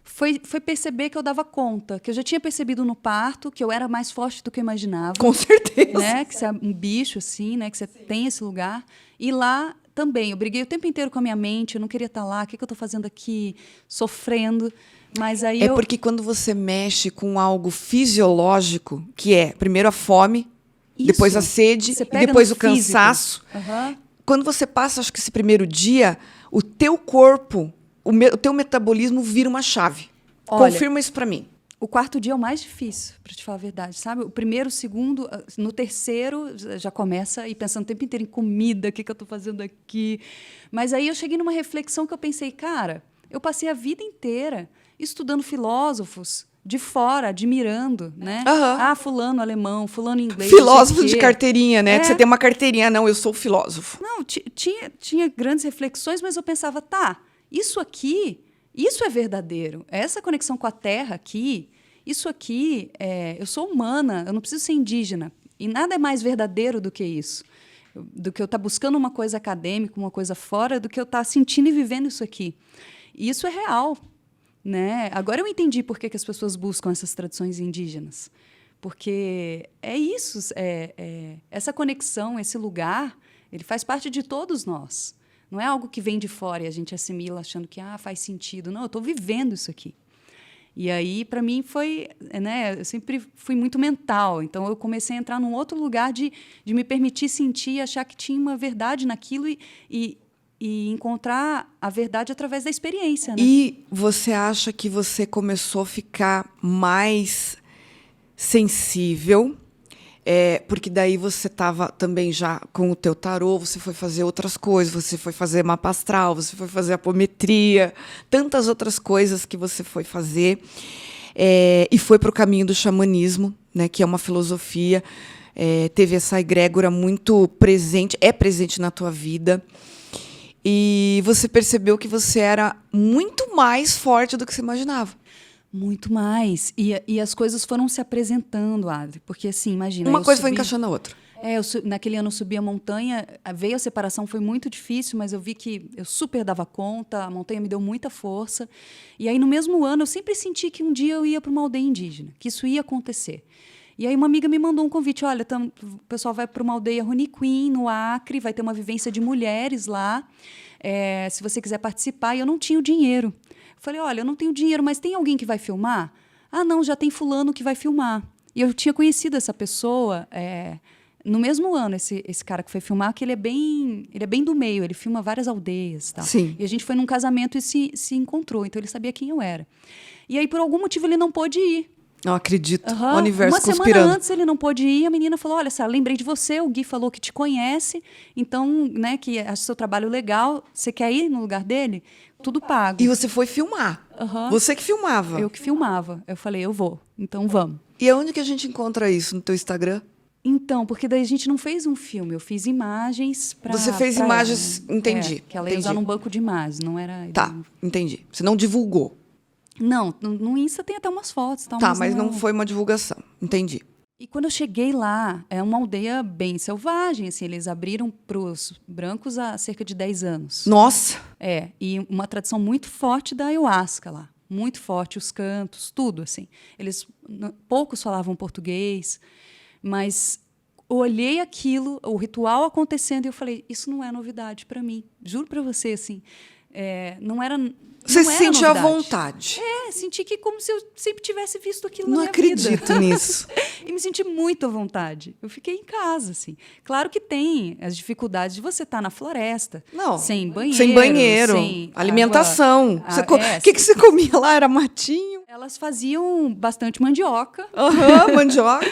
Foi perceber que eu dava conta, que eu já tinha percebido no parto, que eu era mais forte do que eu imaginava. Com certeza. Né? Que você é um bicho, assim, né? Que você tem esse lugar. E lá também, eu briguei o tempo inteiro com a minha mente, eu não queria estar lá, o que eu estou fazendo aqui, sofrendo. Mas aí porque quando você mexe com algo fisiológico, que é primeiro a fome, depois a sede, e depois o cansaço. Uhum. Quando você passa, acho que esse primeiro dia, o teu corpo, o teu metabolismo vira uma chave. Olha, confirma isso para mim. O 4º dia é o mais difícil, para te falar a verdade, sabe? O primeiro, o segundo, no terceiro já começa a ir pensando o tempo inteiro em comida, o que eu estou fazendo aqui. Mas aí eu cheguei numa reflexão que eu pensei, cara, eu passei a vida inteira estudando filósofos de fora, admirando, né? Uhum. Fulano alemão, fulano inglês. Filósofo de carteirinha, né? Que você tem uma carteirinha. Não, eu sou filósofo. Não, tinha grandes reflexões, mas eu pensava, isso aqui... Isso é verdadeiro. Essa conexão com a terra aqui, isso aqui, eu sou humana, eu não preciso ser indígena. E nada é mais verdadeiro do que isso. Do que eu estar buscando uma coisa acadêmica, uma coisa fora, do que eu estar sentindo e vivendo isso aqui. E isso é real. Né? Agora eu entendi por que as pessoas buscam essas tradições indígenas. Porque é isso, essa conexão, esse lugar, ele faz parte de todos nós. Não é algo que vem de fora e a gente assimila achando que faz sentido. Não, eu estou vivendo isso aqui. E aí, para mim, foi... né, eu sempre fui muito mental. Então, eu comecei a entrar num outro lugar de me permitir sentir e achar que tinha uma verdade naquilo e encontrar a verdade através da experiência. Né? E você acha que você começou a ficar mais sensível? Porque daí você estava também já com o teu tarô, você foi fazer outras coisas, você foi fazer mapa astral, você foi fazer apometria, tantas outras coisas que você foi fazer, e foi para o caminho do xamanismo, né, que é uma filosofia, teve essa egrégora muito presente, é presente na tua vida, e você percebeu que você era muito mais forte do que você imaginava. Muito mais. E as coisas foram se apresentando, Adri. Porque, assim, imagina... Uma coisa foi encaixando a outra. Naquele ano eu subi a montanha, veio a separação, foi muito difícil, mas eu vi que eu super dava conta, a montanha me deu muita força. E aí, no mesmo ano, eu sempre senti que um dia eu ia para uma aldeia indígena, que isso ia acontecer. E aí uma amiga me mandou um convite, olha, o pessoal vai para uma aldeia Runiquim, no Acre, vai ter uma vivência de mulheres lá, se você quiser participar, e eu não tinha o dinheiro. Falei, olha, eu não tenho dinheiro, mas tem alguém que vai filmar? Ah, não, já tem fulano que vai filmar. E eu tinha conhecido essa pessoa no mesmo ano, esse cara que foi filmar, que ele é bem do meio, ele filma várias aldeias. Tal. Sim. E a gente foi num casamento e se encontrou, então ele sabia quem eu era. E aí, por algum motivo, ele não pôde ir. Não acredito. O universo conspirando. Uma semana antes ele não pôde ir, a menina falou, olha, Sara, lembrei de você, o Gui falou que te conhece, então, né, que acha seu trabalho legal, você quer ir no lugar dele? Tudo pago. E você foi filmar. Você que filmava. Eu que filmava. Eu falei, eu vou, então vamos. E aonde que a gente encontra isso? No teu Instagram? Então, porque daí a gente não fez um filme, eu fiz imagens para... Você fez imagens, ela, né? Entendi. Que ela ia usar num banco de imagens, não era... Tá, entendi. Você não divulgou. Não, no Insta tem até umas fotos. Tal, tá, mas não foi uma divulgação. Entendi. E quando eu cheguei lá, é uma aldeia bem selvagem, assim, eles abriram para os brancos há cerca de 10 anos. Nossa! E uma tradição muito forte da ayahuasca lá. Muito forte, os cantos, tudo, assim. Poucos falavam português, mas eu olhei aquilo, o ritual acontecendo, e eu falei, isso não é novidade para mim. Juro para você, assim, não era... Você se sentiu à vontade. Senti que como se eu sempre tivesse visto aquilo na minha vida. Não acredito nisso. E me senti muito à vontade. Eu fiquei em casa, assim. Claro que tem as dificuldades de você estar na floresta. Não, sem banheiro. Sem banheiro. Sem alimentação. O que você comia lá? Era matinho? Elas faziam bastante mandioca. Mandioca.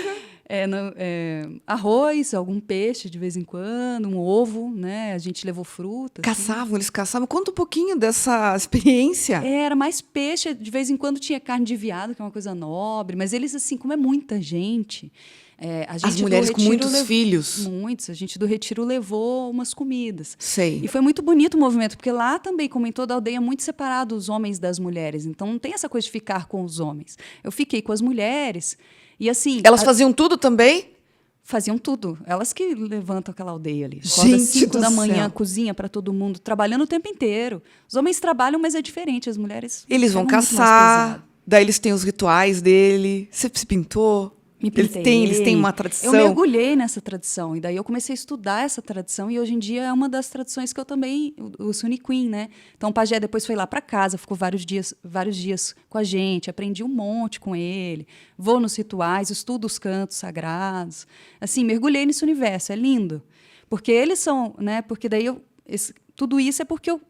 Arroz, algum peixe de vez em quando, um ovo, né? A gente levou fruta. Caçavam, assim. Eles caçavam. Conta um pouquinho dessa experiência. Era mais peixe, de vez em quando tinha carne de veado, que é uma coisa nobre, mas eles, assim, como é muita gente... As mulheres com muitos filhos. Muitos. A gente do Retiro levou umas comidas. Sei. E foi muito bonito o movimento, porque lá também, como em toda a aldeia, é muito separado os homens das mulheres. Então, não tem essa coisa de ficar com os homens. Eu fiquei com as mulheres... E assim, elas faziam tudo também? Faziam tudo. Elas que levantam aquela aldeia ali. Gente, 5 da manhã, cozinha para todo mundo, trabalhando o tempo inteiro. Os homens trabalham, mas é diferente. As mulheres... Eles vão caçar, daí eles têm os rituais dele. Você se pintou? Me pintei. Eles têm uma tradição. Eu mergulhei nessa tradição. E daí eu comecei a estudar essa tradição. E hoje em dia é uma das tradições que eu também... O Runiquim, né? Então o pajé depois foi lá para casa, ficou vários dias com a gente. Aprendi um monte com ele. Vou nos rituais, estudo os cantos sagrados. Assim, mergulhei nesse universo. É lindo. Porque eles são... né? Porque daí tudo isso é porque eu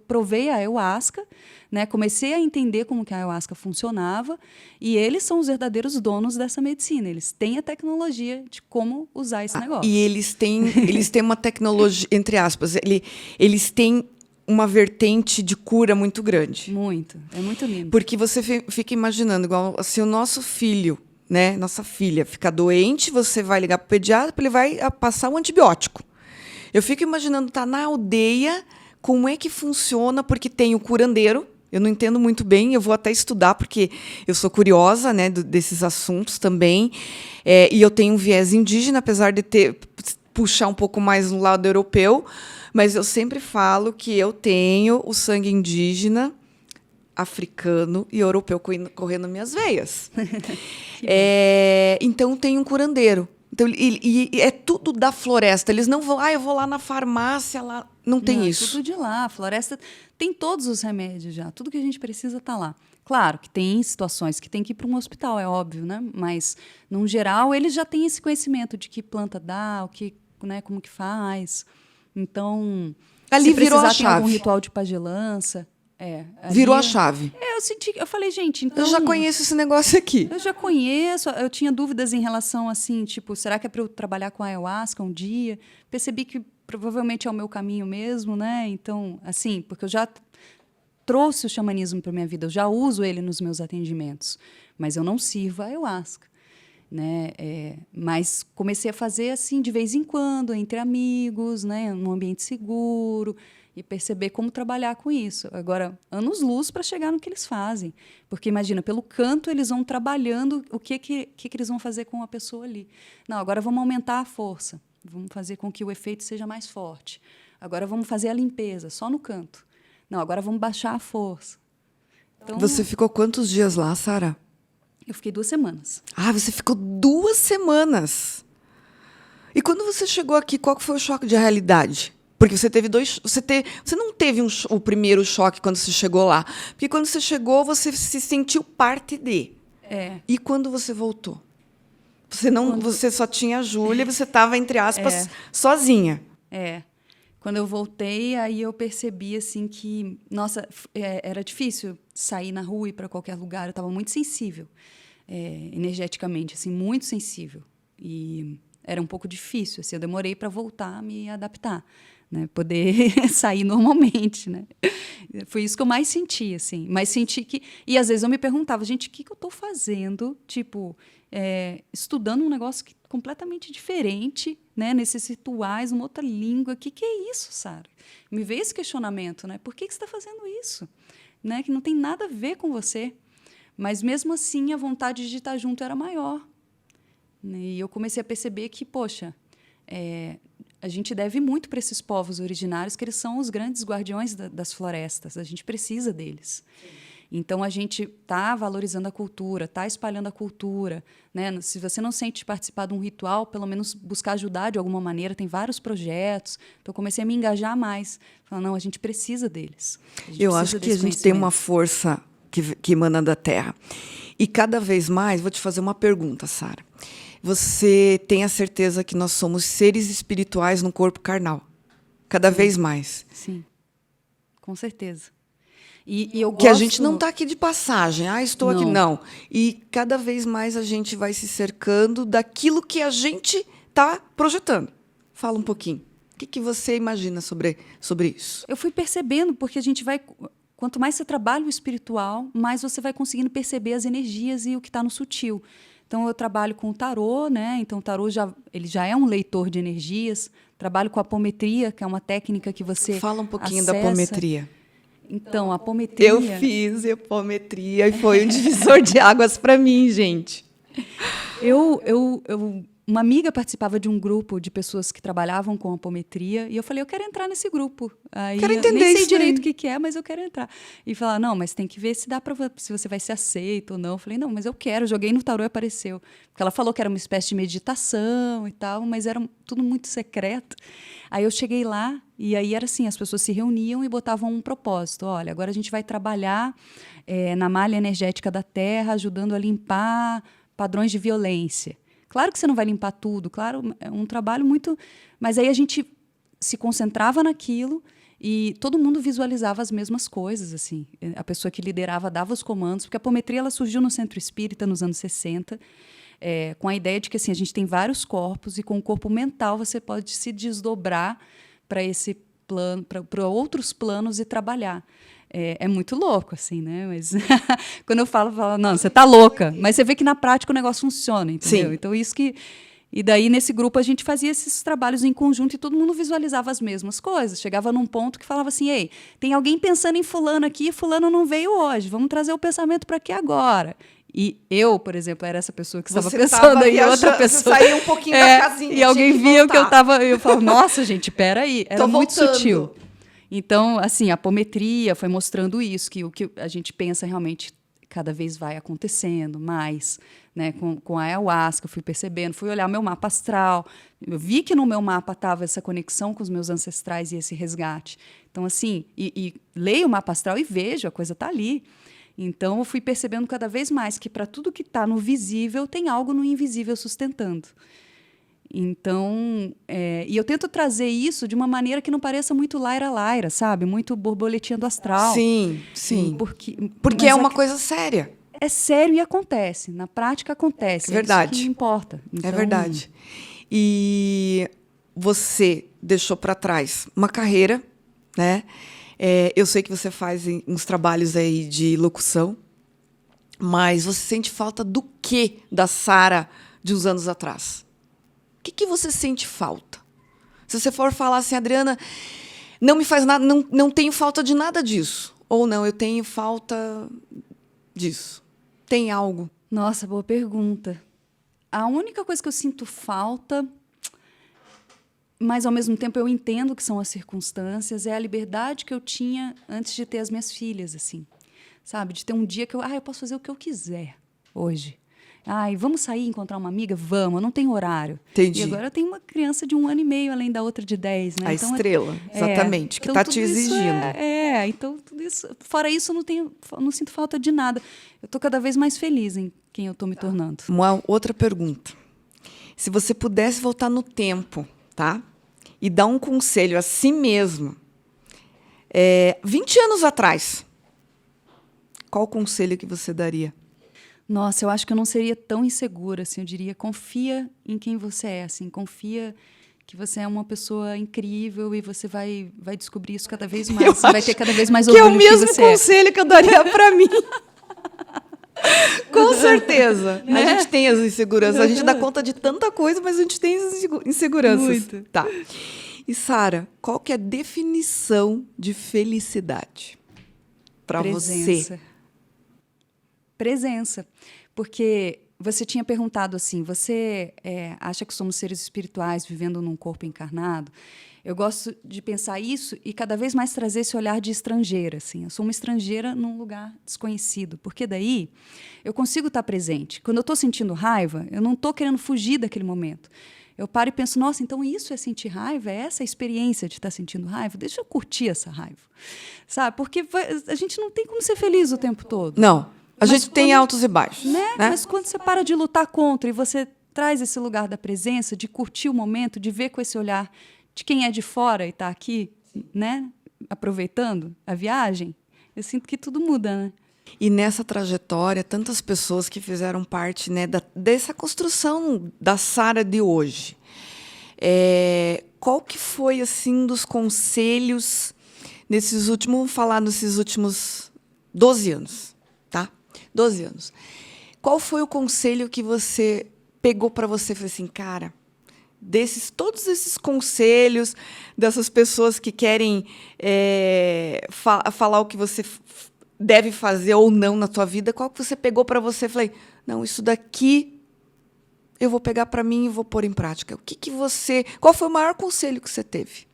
provei a ayahuasca, né? Comecei a entender como que a ayahuasca funcionava, e eles são os verdadeiros donos dessa medicina. Eles têm a tecnologia de como usar esse negócio. E eles têm uma tecnologia, entre aspas, eles têm uma vertente de cura muito grande. Muito. É muito lindo. Porque você fica imaginando, igual se o nosso filho, né, nossa filha, ficar doente, você vai ligar para o pediatra, ele vai passar um antibiótico. Eu fico imaginando estar na aldeia. Como é que funciona? Porque tem o curandeiro, eu não entendo muito bem, eu vou até estudar, porque eu sou curiosa, né, desses assuntos também, e eu tenho um viés indígena, apesar de puxar um pouco mais no lado europeu, mas eu sempre falo que eu tenho o sangue indígena, africano e europeu correndo nas minhas veias. Então, tem um curandeiro. Então, e é tudo da floresta. Eles não vão, eu vou lá na farmácia, lá. Não tem Não, isso. É tudo de lá. A floresta tem todos os remédios já. Tudo que a gente precisa está lá. Claro que tem situações que tem que ir para um hospital, é óbvio, né? Mas, no geral, eles já têm esse conhecimento de que planta dá, o que, né, como que faz. Então, Ali se virou a precisar, tem algum chave. ritual de pagelança. Virou a Ali chave. eu falei, gente, então... Eu já conheço esse negócio aqui. Eu já conheço, eu tinha dúvidas em relação, assim, tipo, será que é para eu trabalhar com a ayahuasca um dia? Percebi que provavelmente é o meu caminho mesmo, né? Então, assim, porque eu já trouxe o xamanismo para minha vida, eu já uso ele nos meus atendimentos, mas eu não sirvo a ayahuasca, né? Mas comecei a fazer, assim, de vez em quando, entre amigos, né? Num ambiente seguro, e perceber como trabalhar com isso. Agora, anos-luz para chegar no que eles fazem. Porque, imagina, pelo canto, eles vão trabalhando o que eles vão fazer com a pessoa ali. Não, agora vamos aumentar a força. Vamos fazer com que o efeito seja mais forte. Agora vamos fazer a limpeza, só no canto. Não, agora vamos baixar a força. Então, Você ficou quantos dias lá, Sara? eu fiquei 2 semanas. Ah, você ficou 2 semanas. E quando você chegou aqui, qual que foi o choque de realidade? Porque você teve você não teve o primeiro choque quando você chegou lá. Porque quando você chegou, você se sentiu parte de. E quando você voltou? Você só tinha a Júlia, você estava, entre aspas, sozinha. Quando eu voltei, aí eu percebi assim que, nossa, era difícil sair na rua e ir para qualquer lugar. Eu estava muito sensível, energeticamente, assim, muito sensível. E era um pouco difícil. Assim, eu demorei para voltar a me adaptar, né? Poder sair normalmente, né? Foi isso que eu mais senti, assim. Mas senti que... E às vezes eu me perguntava, gente, o que eu estou fazendo? Tipo, estudando um negócio completamente diferente, né? Nesses rituais, uma outra língua. O que é isso, Sara? Me veio esse questionamento, né? Por que você está fazendo isso? Né? Que não tem nada a ver com você. Mas, mesmo assim, a vontade de estar junto era maior. E eu comecei a perceber que, poxa, a gente deve muito para esses povos originários, que eles são os grandes guardiões das florestas. A gente precisa deles. Sim. Então, a gente está valorizando a cultura, está espalhando a cultura, né? Se você não sente participar de um ritual, pelo menos buscar ajudar de alguma maneira. Tem vários projetos. Então, eu comecei a me engajar mais. Falar, não, a gente precisa deles. Eu acho que a gente tem uma força que emana da Terra. E cada vez mais, vou te fazer uma pergunta, Sara. Você tem a certeza que nós somos seres espirituais num corpo carnal? Cada vez mais. Sim, com certeza. E eu gosto... Que a gente não está aqui de passagem. Estou aqui. Não. E cada vez mais a gente vai se cercando daquilo que a gente está projetando. Fala um pouquinho. O que você imagina sobre isso? Eu fui percebendo, porque a gente vai... Quanto mais você trabalha o espiritual, mais você vai conseguindo perceber as energias e o que está no sutil. Então, eu trabalho com o tarô, né? Então, o tarô ele já é um leitor de energias. Trabalho com a apometria, que é uma técnica que você Fala um pouquinho acessa. Da apometria. Então, a apometria... Eu fiz apometria e foi um divisor de águas para mim, gente. Uma amiga participava de um grupo de pessoas que trabalhavam com apometria e eu falei, eu quero entrar nesse grupo. Aí quero entender nem sei isso direito o que é, mas eu quero entrar. E falar, não, mas tem que ver se você vai ser aceito ou não. Eu falei, não, mas eu quero. Joguei no tarô e apareceu. Porque ela falou que era uma espécie de meditação e tal, mas era tudo muito secreto. Aí eu cheguei lá e aí era assim, as pessoas se reuniam e botavam um propósito. Olha, agora a gente vai trabalhar na malha energética da Terra, ajudando a limpar padrões de violência. Claro que você não vai limpar tudo, claro, é um trabalho muito... Mas aí a gente se concentrava naquilo e todo mundo visualizava as mesmas coisas, assim. A pessoa que liderava dava os comandos, porque a apometria ela surgiu no Centro Espírita nos anos 60, com a ideia de que assim, a gente tem vários corpos e com o corpo mental você pode se desdobrar para esse plano, para outros planos e trabalhar. É muito louco, assim, né? Mas quando eu falo, não, você tá louca. Mas você vê que na prática o negócio funciona, entendeu? Sim. Então, isso que... E daí, nesse grupo, a gente fazia esses trabalhos em conjunto e todo mundo visualizava as mesmas coisas. Chegava num ponto que falava assim, ei, tem alguém pensando em fulano aqui e fulano não veio hoje. Vamos trazer o pensamento para aqui agora. E eu, por exemplo, era essa pessoa que estava pensando em outra pessoa. Você saía um pouquinho da casinha. E alguém via que eu estava... Eu falava, nossa, gente, peraí. Era muito sutil. Então, assim, a apometria foi mostrando isso, que o que a gente pensa realmente cada vez vai acontecendo mais, né? Com a ayahuasca, eu fui percebendo, fui olhar meu mapa astral. Eu vi que no meu mapa estava essa conexão com os meus ancestrais e esse resgate. Então, assim, e leio o mapa astral e vejo, a coisa está ali. Então, eu fui percebendo cada vez mais que para tudo que está no visível, tem algo no invisível sustentando. Então, e eu tento trazer isso de uma maneira que não pareça muito laira-laira, sabe? Muito borboletinha do astral. Sim, sim. Porque Mas é uma coisa séria. é sério e acontece. Na prática, acontece. É verdade. É isso que importa. Então, É verdade. E você deixou para trás uma carreira, né? Eu sei que você faz uns trabalhos aí de locução, mas você sente falta do quê da Sara de uns anos atrás? O que você sente falta? Se você for falar assim, Adriana, não me faz nada, não tenho falta de nada disso. Ou não, eu tenho falta disso. Tem algo? Nossa, boa pergunta. A única coisa que eu sinto falta, mas ao mesmo tempo eu entendo que são as circunstâncias, é a liberdade que eu tinha antes de ter as minhas filhas, assim. Sabe? De ter um dia que eu posso fazer o que eu quiser hoje. Vamos sair, encontrar uma amiga? Vamos, eu não tenho horário. Entendi. E agora eu tenho uma criança de 1 ano e meio, além da outra de 10, né? A então, estrela, exatamente, que está te exigindo. Então tudo isso. Fora isso, eu não sinto falta de nada. Eu estou cada vez mais feliz em quem eu estou me tornando. Uma outra pergunta. Se você pudesse voltar no tempo, tá? E dar um conselho a si mesmo, 20 anos atrás, qual conselho que você daria? Nossa, eu acho que eu não seria tão insegura, assim. Eu diria, confia em quem você é, assim. Confia que você é uma pessoa incrível e você vai descobrir isso cada vez mais. Você vai ter cada vez mais orgulho que é o mesmo que você conselho que eu daria para mim. Com certeza. Né? A gente tem as inseguranças. A gente dá conta de tanta coisa, mas a gente tem inseguranças. Muito. Tá. E, Sara, qual que é a definição de felicidade para você? Presença. Porque você tinha perguntado assim, você acha que somos seres espirituais vivendo num corpo encarnado? Eu gosto de pensar isso e cada vez mais trazer esse olhar de estrangeira. Assim. Eu sou uma estrangeira num lugar desconhecido, porque daí eu consigo estar presente. Quando eu estou sentindo raiva, eu não estou querendo fugir daquele momento. Eu paro e penso, nossa, então isso é sentir raiva? É essa a experiência de estar sentindo raiva? Deixa eu curtir essa raiva. Sabe? Porque a gente não tem como ser feliz o tempo todo. Não. A gente tem altos e baixos. Né? Mas quando você para de lutar contra e você traz esse lugar da presença, de curtir o momento, de ver com esse olhar de quem é de fora e está aqui, né? Aproveitando a viagem, eu sinto que tudo muda, né? E nessa trajetória, tantas pessoas que fizeram parte, né, dessa construção da Sara de hoje. Qual que foi, assim, dos conselhos vamos falar nesses últimos 12 anos, tá? 12 anos. Qual foi o conselho que você pegou para você e falou assim, cara, todos esses conselhos dessas pessoas que querem falar o que você deve fazer ou não na tua vida, qual que você pegou para você e falei, não, isso daqui eu vou pegar para mim e vou pôr em prática. Qual foi o maior conselho que você teve?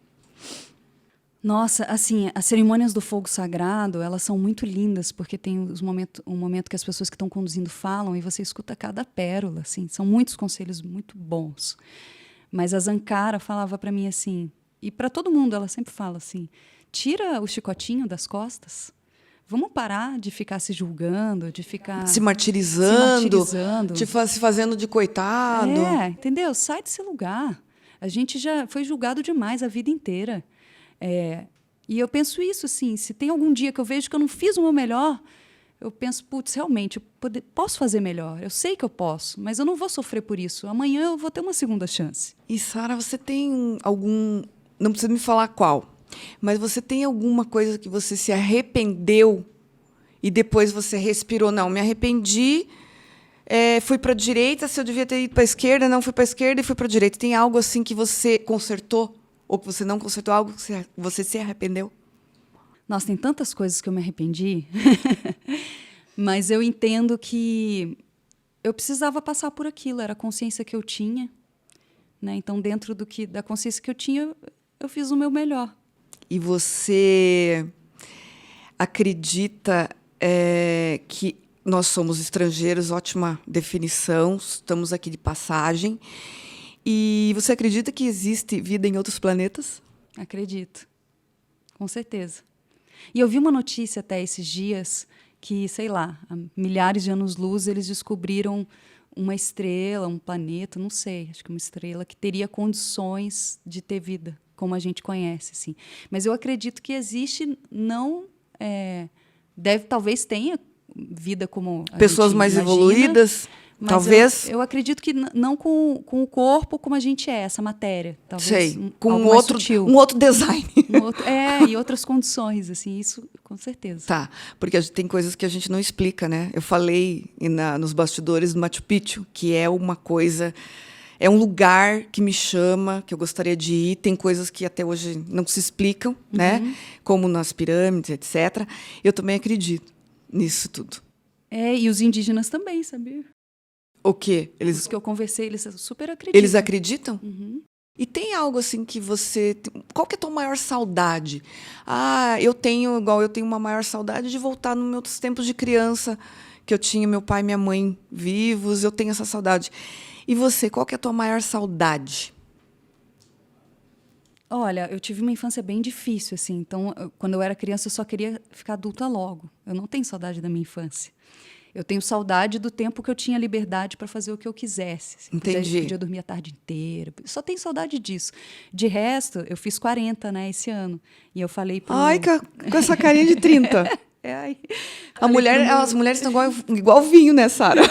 Nossa, assim, as cerimônias do fogo sagrado, elas são muito lindas, porque tem um momento que as pessoas que estão conduzindo falam e você escuta cada pérola, assim, são muitos conselhos muito bons. Mas a Zankara falava para mim assim, e para todo mundo ela sempre fala assim, tira o chicotinho das costas, vamos parar de ficar se julgando, de ficar se martirizando. Se fazendo de coitado. Entendeu? Sai desse lugar. A gente já foi julgado demais a vida inteira. E eu penso isso, assim, se tem algum dia que eu vejo que eu não fiz o meu melhor, eu penso, putz, realmente, posso fazer melhor. Eu sei que eu posso, mas eu não vou sofrer por isso. Amanhã eu vou ter uma segunda chance. E, Sara, você tem algum... Não precisa me falar qual, mas você tem alguma coisa que você se arrependeu e depois você respirou? Não, me arrependi, fui para a direita, se eu devia ter ido para a esquerda, não fui para a esquerda e fui para a direita. Tem algo assim que você consertou? Ou que você não consertou, algo que você se arrependeu? Nossa, tem tantas coisas que eu me arrependi. Mas eu entendo que eu precisava passar por aquilo. Era a consciência que eu tinha. Né? Então, dentro da consciência que eu tinha, eu fiz o meu melhor. E você acredita que nós somos estrangeiros, ótima definição, estamos aqui de passagem. E você acredita que existe vida em outros planetas? Acredito, com certeza. E eu vi uma notícia até esses dias que, sei lá, há milhares de anos-luz eles descobriram uma estrela, um planeta, não sei, acho que uma estrela que teria condições de ter vida, como a gente conhece, assim. Mas eu acredito que existe, não... talvez tenha vida como a pessoas gente mais imagina, evoluídas, mas talvez. Eu acredito que não com o corpo como a gente é, essa matéria. Talvez Sei, com algo mais sutil. um outro design. E outras condições, assim, isso com certeza. Tá, porque tem coisas que a gente não explica, né? Eu falei nos bastidores do Machu Picchu, que é uma coisa... É um lugar que me chama, que eu gostaria de ir. Tem coisas que até hoje não se explicam, né? Como nas pirâmides, etc. Eu também acredito nisso tudo. E os indígenas também, sabia? O quê? Os que eu conversei, eles super acreditam. Eles acreditam? E tem algo assim que você... Qual que é a tua maior saudade? Eu tenho uma maior saudade de voltar nos meus tempos de criança, que eu tinha meu pai e minha mãe vivos, eu tenho essa saudade. E você, qual que é a tua maior saudade? Olha, eu tive uma infância bem difícil, assim. Então, quando eu era criança, eu só queria ficar adulta logo. Eu não tenho saudade da minha infância. Eu tenho saudade do tempo que eu tinha liberdade para fazer o que eu quisesse. Assim. Entendi. Podia dormir a tarde inteira. Só tenho saudade disso. De resto, eu fiz 40, né, esse ano. E eu falei para com essa carinha de 30. As mulheres estão igual vinho, né, Sara? Né?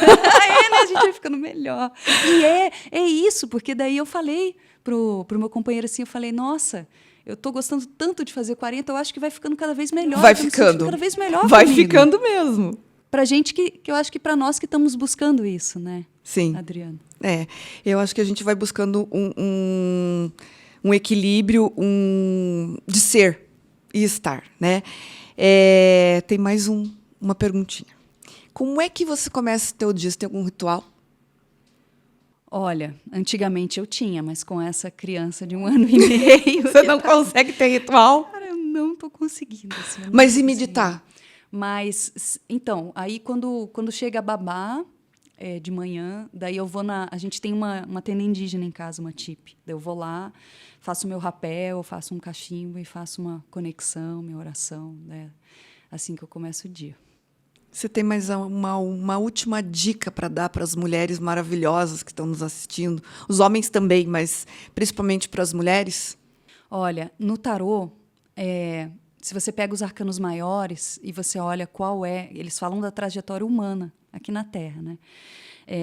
A gente vai ficando melhor. E é isso, porque daí eu falei pro meu companheiro assim, eu falei, nossa, eu tô gostando tanto de fazer 40, eu acho que vai ficando cada vez melhor. Vai ficando. Cada vez melhor Vai comigo. ficando mesmo. Pra gente que eu acho que para nós que estamos buscando isso, né? Sim. Adriana. Eu acho que a gente vai buscando um equilíbrio de ser e estar, né? Tem mais uma perguntinha. Como é que você começa o teu dia? Você tem algum ritual? Olha, antigamente eu tinha, mas com essa criança de 1 ano e meio... Você não consegue ter ritual? Cara, eu não tô conseguindo. Assim, mas e meditar? Mas, então, aí quando chega a babá, de manhã, daí eu vou a gente tem uma tenda indígena em casa, uma tipe. Daí eu vou lá, faço meu rapel, faço um cachimbo e faço uma conexão, minha oração, né? Assim que eu começo o dia. Você tem mais uma última dica para dar para as mulheres maravilhosas que estão nos assistindo? Os homens também, mas principalmente para as mulheres? Olha, no tarô, se você pega os arcanos maiores e você olha qual eles falam da trajetória humana aqui na Terra, né?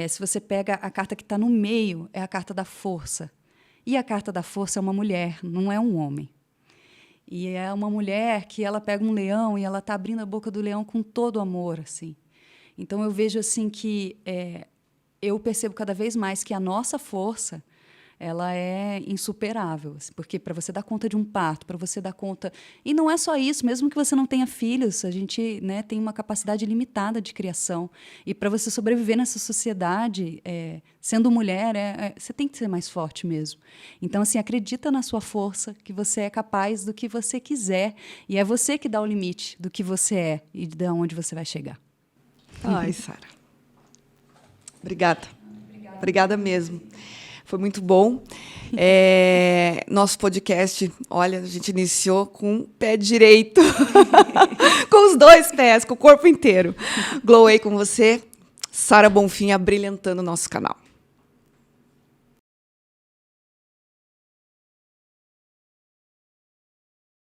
Se você pega a carta que está no meio, é a carta da força. E a carta da força é uma mulher, não é um homem. E é uma mulher que ela pega um leão e ela está abrindo a boca do leão com todo o amor, assim. Então eu vejo assim que eu percebo cada vez mais que a nossa força ela é insuperável, assim, porque para você dar conta de um parto, para você dar conta... E não é só isso, mesmo que você não tenha filhos, a gente, né, tem uma capacidade limitada de criação. E para você sobreviver nessa sociedade, sendo mulher, você tem que ser mais forte mesmo. Então, assim, acredita na sua força, que você é capaz do que você quiser, e é você que dá o limite do que você é e de onde você vai chegar. Ai, Sara. Obrigada. Obrigada mesmo. Foi muito bom. Nosso podcast, olha, a gente iniciou com o pé direito. Com os 2 pés, com o corpo inteiro. Glowei com você. Sara Bonfim abrilhantando o nosso canal.